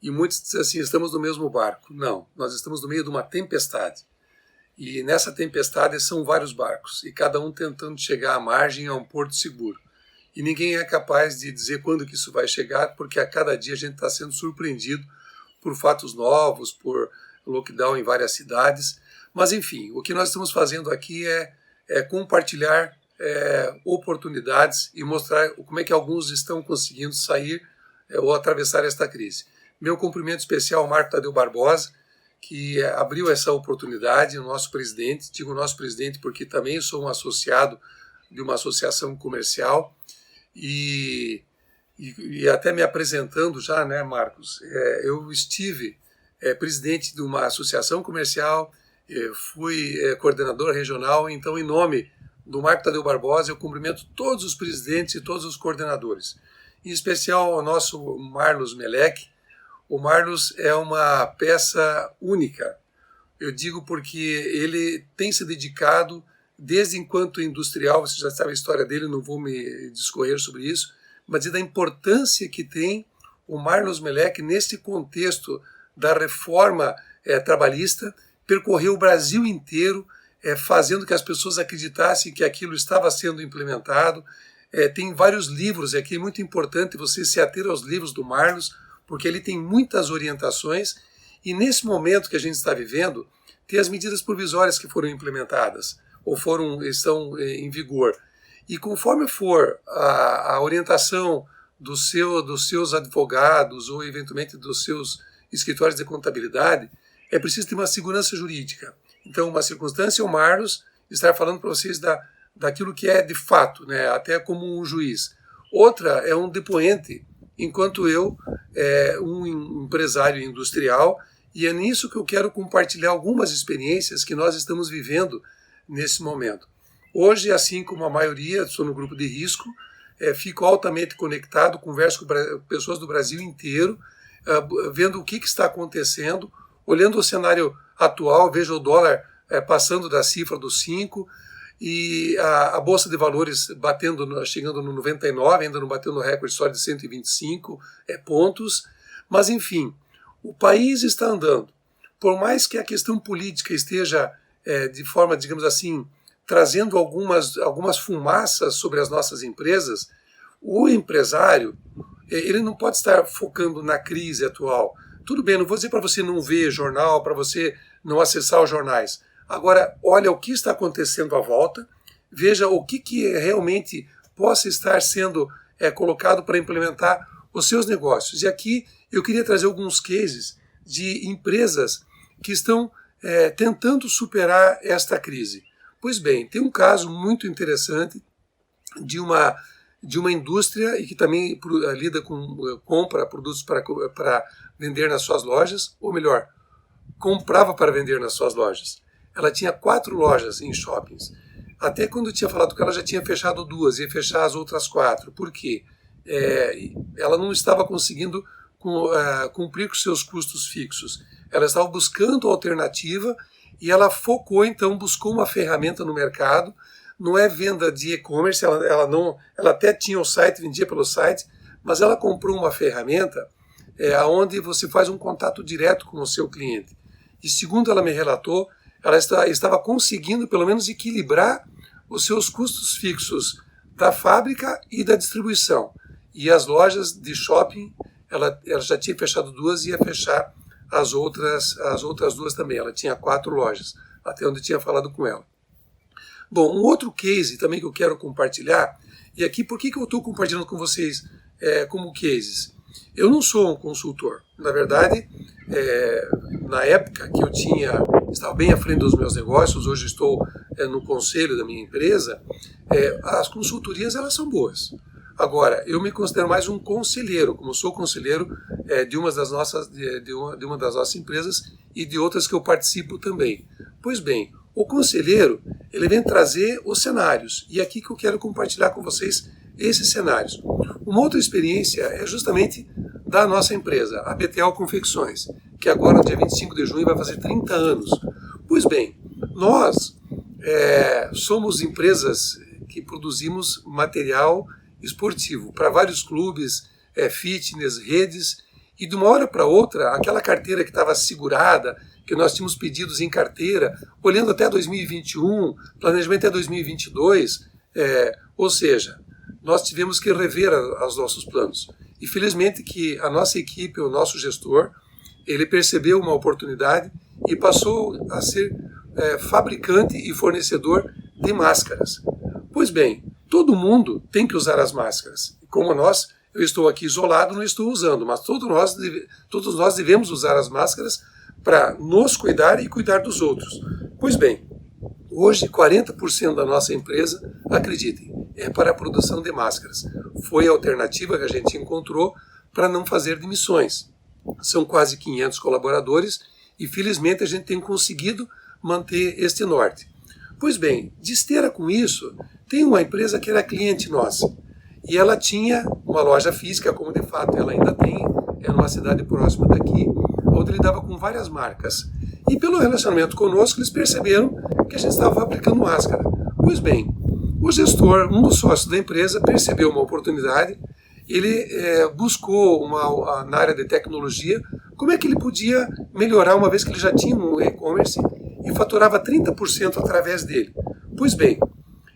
E muitos dizem assim, estamos no mesmo barco. Não, nós estamos no meio de uma tempestade. E nessa tempestade são vários barcos, e cada um tentando chegar à margem a um porto seguro. E ninguém é capaz de dizer quando que isso vai chegar, porque a cada dia a gente está sendo surpreendido por fatos novos, por lockdown em várias cidades. Mas enfim, o que nós estamos fazendo aqui é compartilhar oportunidades e mostrar como é que alguns estão conseguindo sair ou atravessar esta crise. Meu cumprimento especial ao Marco Tadeu Barbosa, que abriu essa oportunidade, o nosso presidente. Digo nosso presidente porque também sou um associado de uma associação comercial, e até me apresentando já, né, Marcos, eu estive presidente de uma associação comercial, fui coordenador regional, então em nome do Marco Tadeu Barbosa eu cumprimento todos os presidentes e todos os coordenadores, em especial ao nosso Marlos Melec. O Marlos é uma peça única, eu digo porque ele tem se dedicado, desde enquanto industrial, você já sabe a história dele, não vou me discorrer sobre isso, mas da importância que tem o Marlos Melec nesse contexto da reforma trabalhista, percorreu o Brasil inteiro, fazendo que as pessoas acreditassem que aquilo estava sendo implementado. Tem vários livros, aqui é muito importante você se ater aos livros do Marlos, porque ele tem muitas orientações, e nesse momento que a gente está vivendo, tem as medidas provisórias que foram implementadas, ou estão em vigor. E conforme for a orientação dos seus advogados, ou eventualmente dos seus escritórios de contabilidade, é preciso ter uma segurança jurídica. Então, uma circunstância é o Marlos estar falando para vocês daquilo que é de fato, né, até como um juiz. Outra é um depoente, enquanto eu, um empresário industrial, e é nisso que eu quero compartilhar algumas experiências que nós estamos vivendo nesse momento. Hoje, assim como a maioria, estou no grupo de risco, fico altamente conectado, converso com pessoas do Brasil inteiro, vendo o que está acontecendo, olhando o cenário atual, vejo o dólar passando da cifra dos 5, e a Bolsa de Valores chegando no 99, ainda não bateu no recorde só de 125 pontos, mas enfim, o país está andando. Por mais que a questão política esteja, de forma, digamos assim, trazendo algumas fumaças sobre as nossas empresas, o empresário ele não pode estar focando na crise atual. Tudo bem, não vou dizer para você não ver jornal, para você não acessar os jornais. Agora, olha o que está acontecendo à volta, veja o que realmente possa estar sendo colocado para implementar os seus negócios. E aqui eu queria trazer alguns cases de empresas que estão tentando superar esta crise. Pois bem, tem um caso muito interessante de uma indústria e que também compra produtos para vender nas suas lojas, ou melhor, comprava para vender nas suas lojas. Ela tinha 4 lojas em shoppings. Até quando eu tinha falado com ela, já tinha fechado 2, ia fechar as outras 4. Por quê? Ela não estava conseguindo cumprir com seus custos fixos. Ela estava buscando alternativa e ela focou, então, buscou uma ferramenta no mercado, não é venda de e-commerce, ela até tinha o site, vendia pelo site, mas ela comprou uma ferramenta onde você faz um contato direto com o seu cliente. E segundo ela me relatou, ela estava conseguindo pelo menos equilibrar os seus custos fixos da fábrica e da distribuição. E as lojas de shopping, ela já tinha fechado 2 e ia fechar as outras 2 também. Ela tinha 4 lojas, até onde eu tinha falado com ela. Bom, um outro case também que eu quero compartilhar, e aqui por que eu estou compartilhando com vocês como cases? Eu não sou um consultor. Na verdade, na época que eu estava bem à frente dos meus negócios, hoje estou no conselho da minha empresa, as consultorias elas são boas. Agora, eu me considero mais um conselheiro, como sou conselheiro de uma das nossas empresas e de outras que eu participo também. Pois bem, o conselheiro, ele vem trazer os cenários, e é aqui que eu quero compartilhar com vocês esses cenários. Uma outra experiência é justamente da nossa empresa, a BTL Confecções, que agora, no dia 25 de junho, vai fazer 30 anos. Pois bem, nós somos empresas que produzimos material esportivo para vários clubes, fitness, redes, e de uma hora para outra, aquela carteira que estava segurada, que nós tínhamos pedidos em carteira, olhando até 2021, planejamento até 2022, ou seja, nós tivemos que rever os nossos planos. E felizmente que a nossa equipe, o nosso gestor, ele percebeu uma oportunidade e passou a ser fabricante e fornecedor de máscaras. Pois bem, todo mundo tem que usar as máscaras. Como eu estou aqui isolado, não estou usando, mas todos nós devemos usar as máscaras para nos cuidar e cuidar dos outros. Pois bem, hoje 40% da nossa empresa, acreditem, é para a produção de máscaras. Foi a alternativa que a gente encontrou para não fazer demissões. São quase 500 colaboradores e felizmente a gente tem conseguido manter este norte. Pois bem, de esteira com isso, tem uma empresa que era cliente nossa. E ela tinha uma loja física, como de fato ela ainda tem, numa cidade próxima daqui, onde lidava com várias marcas. E pelo relacionamento conosco, eles perceberam que a gente estava fabricando máscara. Pois bem, o gestor, um dos sócios da empresa, percebeu uma oportunidade, ele buscou na área de tecnologia, como é que ele podia melhorar, uma vez que ele já tinha um e-commerce e faturava 30% através dele. Pois bem,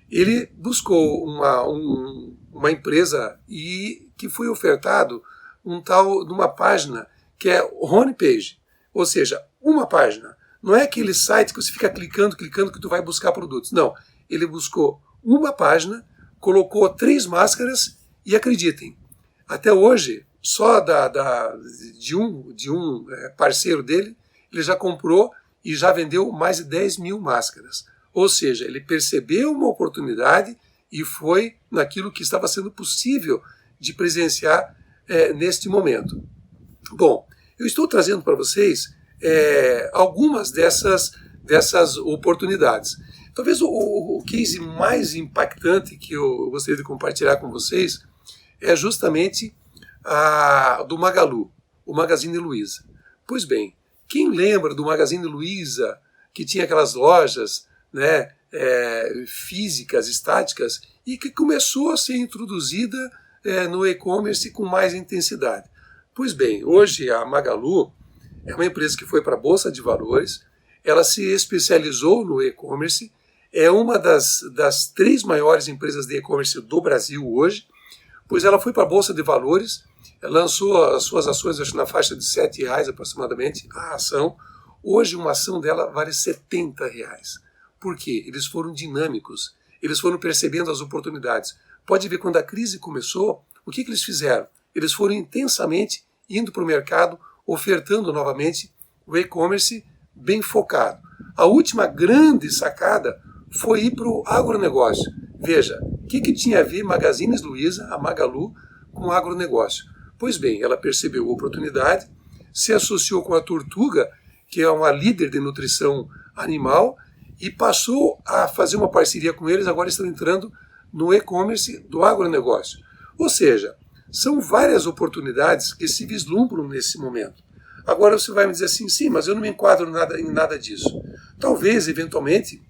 ele buscou uma empresa e que foi ofertado de uma página que é homepage, ou seja, uma página. Não é aquele site que você fica clicando que tu vai buscar produtos. Não, ele buscou uma página, colocou 3 máscaras e acreditem, até hoje, só de um parceiro dele, ele já comprou e já vendeu mais de 10 mil máscaras. Ou seja, ele percebeu uma oportunidade e foi naquilo que estava sendo possível de presenciar neste momento. Bom, eu estou trazendo para vocês algumas dessas oportunidades. Talvez o case mais impactante que eu gostaria de compartilhar com vocês é justamente do Magalu, o Magazine Luiza. Pois bem, quem lembra do Magazine Luiza, que tinha aquelas lojas, né, físicas, estáticas, e que começou a ser introduzida no e-commerce com mais intensidade? Pois bem, hoje a Magalu é uma empresa que foi para a Bolsa de Valores, ela se especializou no e-commerce, é uma das 3 maiores empresas de e-commerce do Brasil hoje, pois ela foi para a Bolsa de Valores, lançou as suas ações, acho, na faixa de R$7 aproximadamente, a ação. Hoje uma ação dela vale R$70. Por quê? Eles foram dinâmicos, eles foram percebendo as oportunidades. Pode ver, quando a crise começou, o que eles fizeram? Eles foram intensamente indo para o mercado, ofertando novamente o e-commerce bem focado. A última grande sacada foi ir para o agronegócio. Veja, o que tinha a ver Magazine Luiza, a Magalu, com o agronegócio? Pois bem, ela percebeu a oportunidade, se associou com a Tortuga, que é uma líder de nutrição animal, e passou a fazer uma parceria com eles, agora estão entrando no e-commerce do agronegócio. Ou seja, são várias oportunidades que se vislumbram nesse momento. Agora você vai me dizer assim, sim, mas eu não me enquadro em nada disso. Talvez, eventualmente,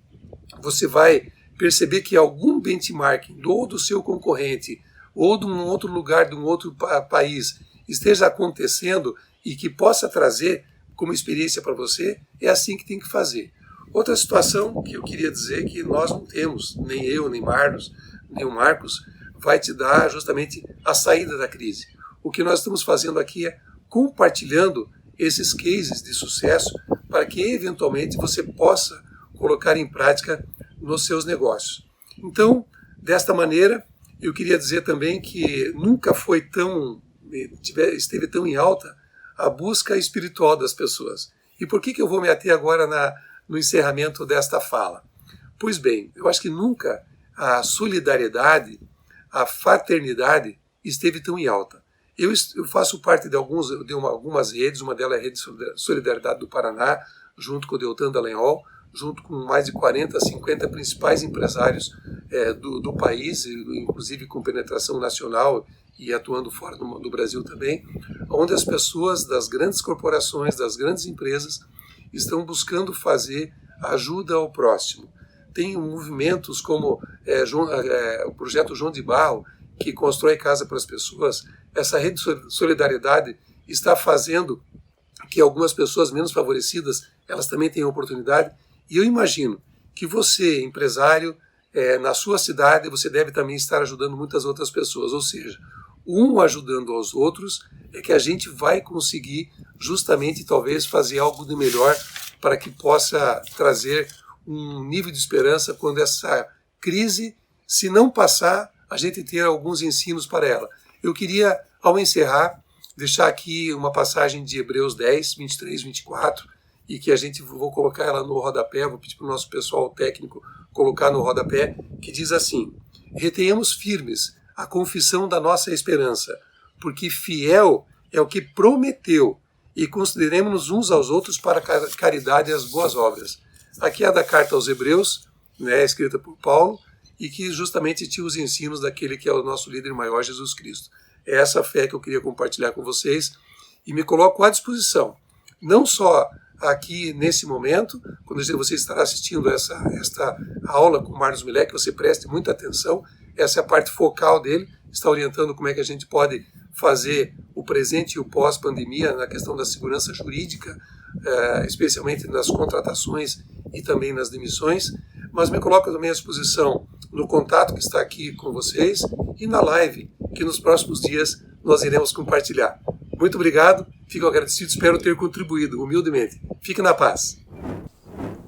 você vai perceber que algum benchmarking ou do seu concorrente ou de um outro lugar, de um outro país esteja acontecendo e que possa trazer como experiência para você, é assim que tem que fazer. Outra situação que eu queria dizer que nós não temos, nem eu, nem Marlos, nem o Marcos, vai te dar justamente a saída da crise. O que nós estamos fazendo aqui é compartilhando esses cases de sucesso para que eventualmente você possa colocar em prática nos seus negócios. Então, desta maneira, eu queria dizer também que nunca esteve tão em alta a busca espiritual das pessoas. E por que eu vou me ater agora no encerramento desta fala? Pois bem, eu acho que nunca a solidariedade, a fraternidade esteve tão em alta. Eu faço parte de algumas redes, uma delas é a Rede Solidariedade do Paraná, junto com o Deltan Dallagnol, junto com mais de 40, 50 principais empresários do país, inclusive com penetração nacional e atuando fora do Brasil também, onde as pessoas das grandes corporações, das grandes empresas, estão buscando fazer ajuda ao próximo. Tem movimentos como o projeto João de Barro, que constrói casa para as pessoas. Essa rede de solidariedade está fazendo que algumas pessoas menos favorecidas, elas também tenham oportunidade. E eu imagino que você, empresário, na sua cidade, você deve também estar ajudando muitas outras pessoas. Ou seja, um ajudando aos outros é que a gente vai conseguir justamente talvez fazer algo de melhor para que possa trazer um nível de esperança quando essa crise, se não passar, a gente ter alguns ensinos para ela. Eu queria, ao encerrar, deixar aqui uma passagem de Hebreus 10, 23, 24, e que vou colocar ela no rodapé, vou pedir para o nosso pessoal técnico colocar no rodapé, que diz assim: retenhamos firmes a confissão da nossa esperança, porque fiel é o que prometeu, e consideremos-nos uns aos outros para a caridade e as boas obras. Aqui é da carta aos Hebreus, escrita por Paulo, e que justamente tinha os ensinos daquele que é o nosso líder maior, Jesus Cristo. É essa fé que eu queria compartilhar com vocês e me coloco à disposição, não só aqui nesse momento, quando você estará assistindo esta aula com o Marlos Milek, você preste muita atenção, essa é a parte focal dele, está orientando como é que a gente pode fazer o presente e o pós-pandemia na questão da segurança jurídica, especialmente nas contratações e também nas demissões, mas me coloco também à disposição no contato que está aqui com vocês e na live que nos próximos dias nós iremos compartilhar. Muito obrigado, fico agradecido, espero ter contribuído humildemente. Fique na paz.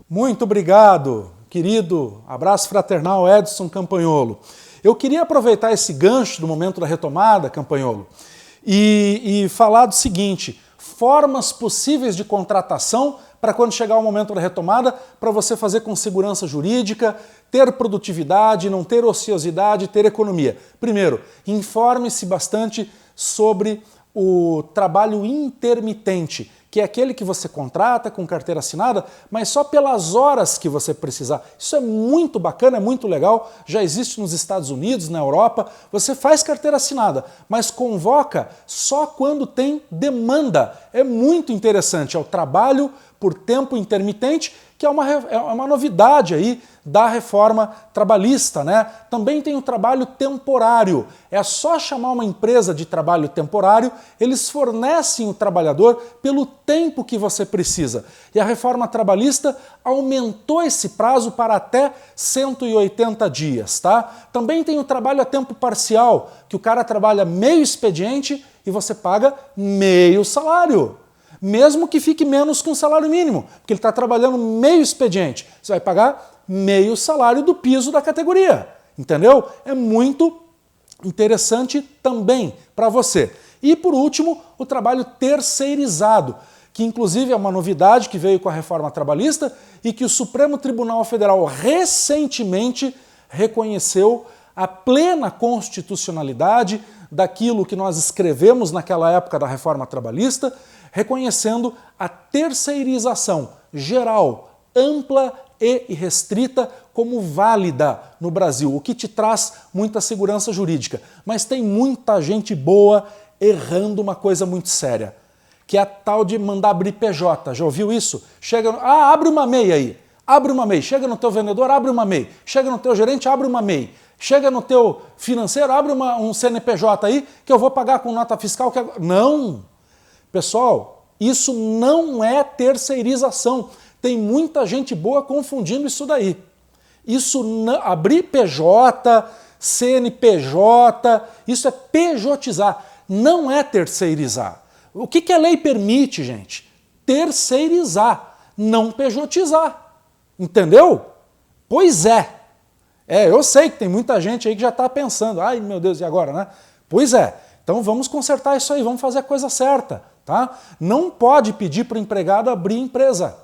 Muito obrigado, querido. Abraço fraternal, Edson Campagnolo. Eu queria aproveitar esse gancho do momento da retomada, Campagnolo, e falar do seguinte: formas possíveis de contratação para quando chegar o momento da retomada, para você fazer com segurança jurídica, ter produtividade, não ter ociosidade, ter economia. Primeiro, informe-se bastante sobre o trabalho intermitente, que é aquele que você contrata com carteira assinada, mas só pelas horas que você precisar. Isso é muito bacana, é muito legal, já existe nos Estados Unidos, na Europa. Você faz carteira assinada, mas convoca só quando tem demanda. É muito interessante, é o trabalho por tempo intermitente, que é uma novidade aí da reforma trabalhista, né? Também tem o trabalho temporário. É só chamar uma empresa de trabalho temporário, eles fornecem o trabalhador pelo tempo que você precisa. E a reforma trabalhista aumentou esse prazo para até 180 dias, tá? Também tem o trabalho a tempo parcial, que o cara trabalha meio expediente e você paga meio salário. Mesmo que fique menos que um salário mínimo, porque ele está trabalhando meio expediente. Você vai pagar meio salário do piso da categoria, entendeu? É muito interessante também para você. E por último, o trabalho terceirizado, que inclusive é uma novidade que veio com a reforma trabalhista e que o Supremo Tribunal Federal recentemente reconheceu a plena constitucionalidade daquilo que nós escrevemos naquela época da reforma trabalhista, reconhecendo a terceirização geral, ampla e irrestrita como válida no Brasil, o que te traz muita segurança jurídica. Mas tem muita gente boa errando uma coisa muito séria, que é a tal de mandar abrir PJ. Já ouviu isso? Chega, abre uma MEI aí. abre uma MEI. Chega no teu vendedor, abre uma MEI. Chega no teu gerente, abre uma MEI. Chega no teu financeiro, abre um CNPJ aí que eu vou pagar com nota fiscal. Não! Pessoal, isso não é terceirização. Tem muita gente boa confundindo isso daí. Isso não, abrir PJ, CNPJ, isso é pejotizar, não é terceirizar. O que a lei permite, gente? Terceirizar, não pejotizar. Entendeu? Pois é. Eu sei que tem muita gente aí que já está pensando, ai meu Deus, e agora, né? Pois é. Então vamos consertar isso aí, vamos fazer a coisa certa, tá? Não pode pedir para o empregado abrir empresa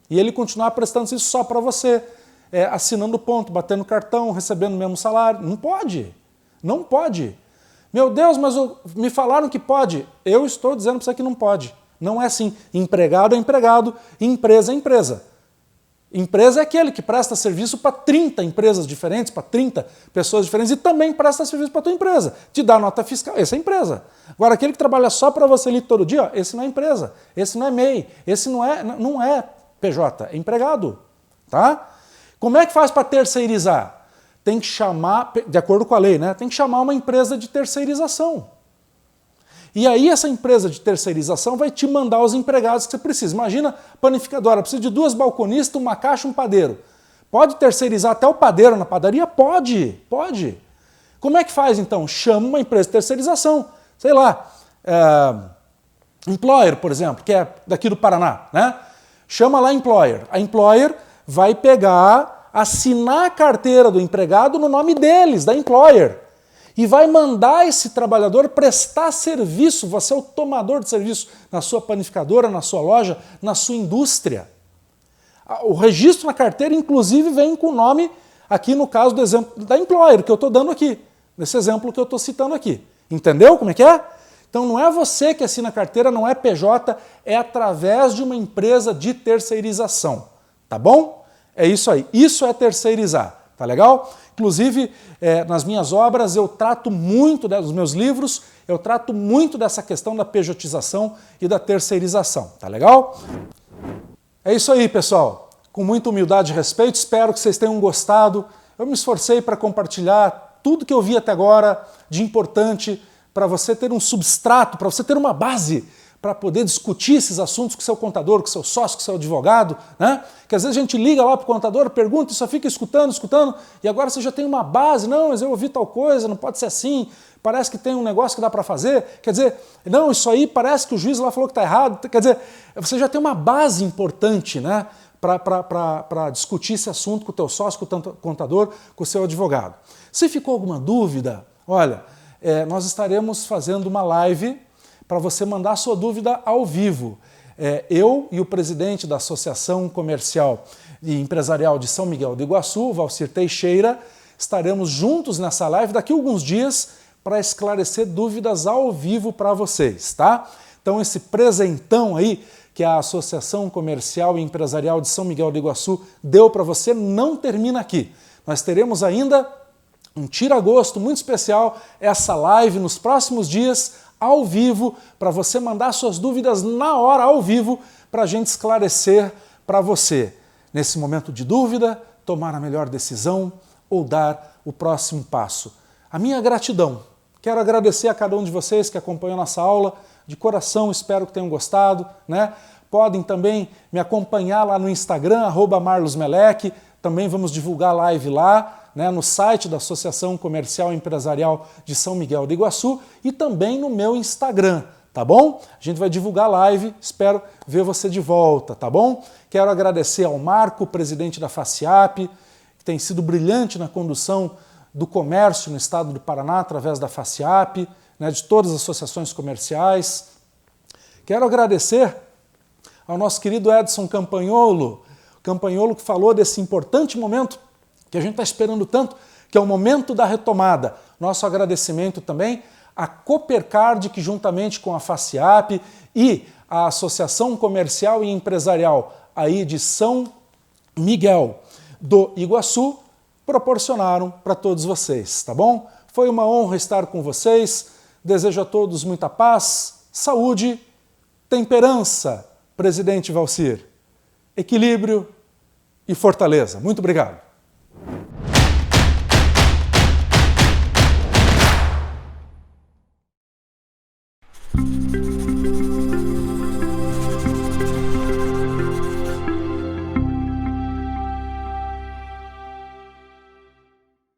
e ele continuar prestando isso só para você, assinando ponto, batendo cartão, recebendo o mesmo salário. Não pode. Não pode. Meu Deus, mas me falaram que pode. Eu estou dizendo para você que não pode. Não é assim. Empregado é empregado, empresa é empresa. Empresa é aquele que presta serviço para 30 empresas diferentes, para 30 pessoas diferentes e também presta serviço para a tua empresa. Te dá nota fiscal, essa é empresa. Agora, aquele que trabalha só para você ali todo dia, esse não é empresa, esse não é MEI, esse não é PJ, é empregado. Tá? Como é que faz para terceirizar? Tem que chamar, de acordo com a lei, né? Tem que chamar uma empresa de terceirização. E aí essa empresa de terceirização vai te mandar os empregados que você precisa. Imagina, panificadora, precisa de 2 balconistas, uma caixa e um padeiro. Pode terceirizar até o padeiro na padaria? Pode, pode. Como é que faz então? Chama uma empresa de terceirização. Sei lá, Employer, por exemplo, que é daqui do Paraná, né? Chama lá Employer. A Employer vai pegar, assinar a carteira do empregado no nome deles, da Employer. E vai mandar esse trabalhador prestar serviço, você é o tomador de serviço na sua panificadora, na sua loja, na sua indústria. O registro na carteira, inclusive, vem com o nome, aqui no caso do exemplo da Employer, que eu estou dando aqui, nesse exemplo que eu estou citando aqui. Entendeu como é que é? Então não é você que assina a carteira, não é PJ, é através de uma empresa de terceirização. Tá bom? É isso aí. Isso é terceirizar. Tá legal? Inclusive, nas minhas obras, eu trato muito, nos meus livros, eu trato muito dessa questão da pejotização e da terceirização. Tá legal? É isso aí, pessoal. Com muita humildade e respeito, espero que vocês tenham gostado. Eu me esforcei para compartilhar tudo que eu vi até agora de importante para você ter um substrato, para você ter uma base para poder discutir esses assuntos com o seu contador, com o seu sócio, com o seu advogado, né? Que às vezes a gente liga lá para o contador, pergunta e só fica escutando, e agora você já tem uma base, não, mas eu ouvi tal coisa, não pode ser assim, parece que tem um negócio que dá para fazer, quer dizer, não, isso aí parece que o juiz lá falou que está errado, quer dizer, você já tem uma base importante, né? Para discutir esse assunto com o teu sócio, com o contador, com o seu advogado. Se ficou alguma dúvida, olha, nós estaremos fazendo uma live para você mandar a sua dúvida ao vivo. Eu e o presidente da Associação Comercial e Empresarial de São Miguel do Iguaçu, Valcir Teixeira, estaremos juntos nessa live daqui a alguns dias para esclarecer dúvidas ao vivo para vocês, tá? Então esse presentão aí que a Associação Comercial e Empresarial de São Miguel do Iguaçu deu para você não termina aqui. Nós teremos ainda um tira-gosto muito especial, essa live nos próximos dias, ao vivo, para você mandar suas dúvidas na hora, ao vivo, para a gente esclarecer para você. Nesse momento de dúvida, tomar a melhor decisão ou dar o próximo passo. A minha gratidão. Quero agradecer a cada um de vocês que acompanhou nossa aula. De coração, espero que tenham gostado, né? Podem também me acompanhar lá no Instagram, @marlosmelec. Também vamos divulgar live lá, né, no site da Associação Comercial e Empresarial de São Miguel do Iguaçu e também no meu Instagram, tá bom? A gente vai divulgar live, espero ver você de volta, tá bom? Quero agradecer ao Marco, presidente da FACIAP, que tem sido brilhante na condução do comércio no estado do Paraná através da FACIAP, né, de todas as associações comerciais. Quero agradecer ao nosso querido Edson Campagnolo que falou desse importante momento que a gente está esperando tanto, que é o momento da retomada. Nosso agradecimento também à Coopercard, que juntamente com a FACIAP e a Associação Comercial e Empresarial aí de São Miguel do Iguaçu, proporcionaram para todos vocês, tá bom? Foi uma honra estar com vocês, desejo a todos muita paz, saúde, temperança, presidente Valcir, equilíbrio e Fortaleza. Muito obrigado.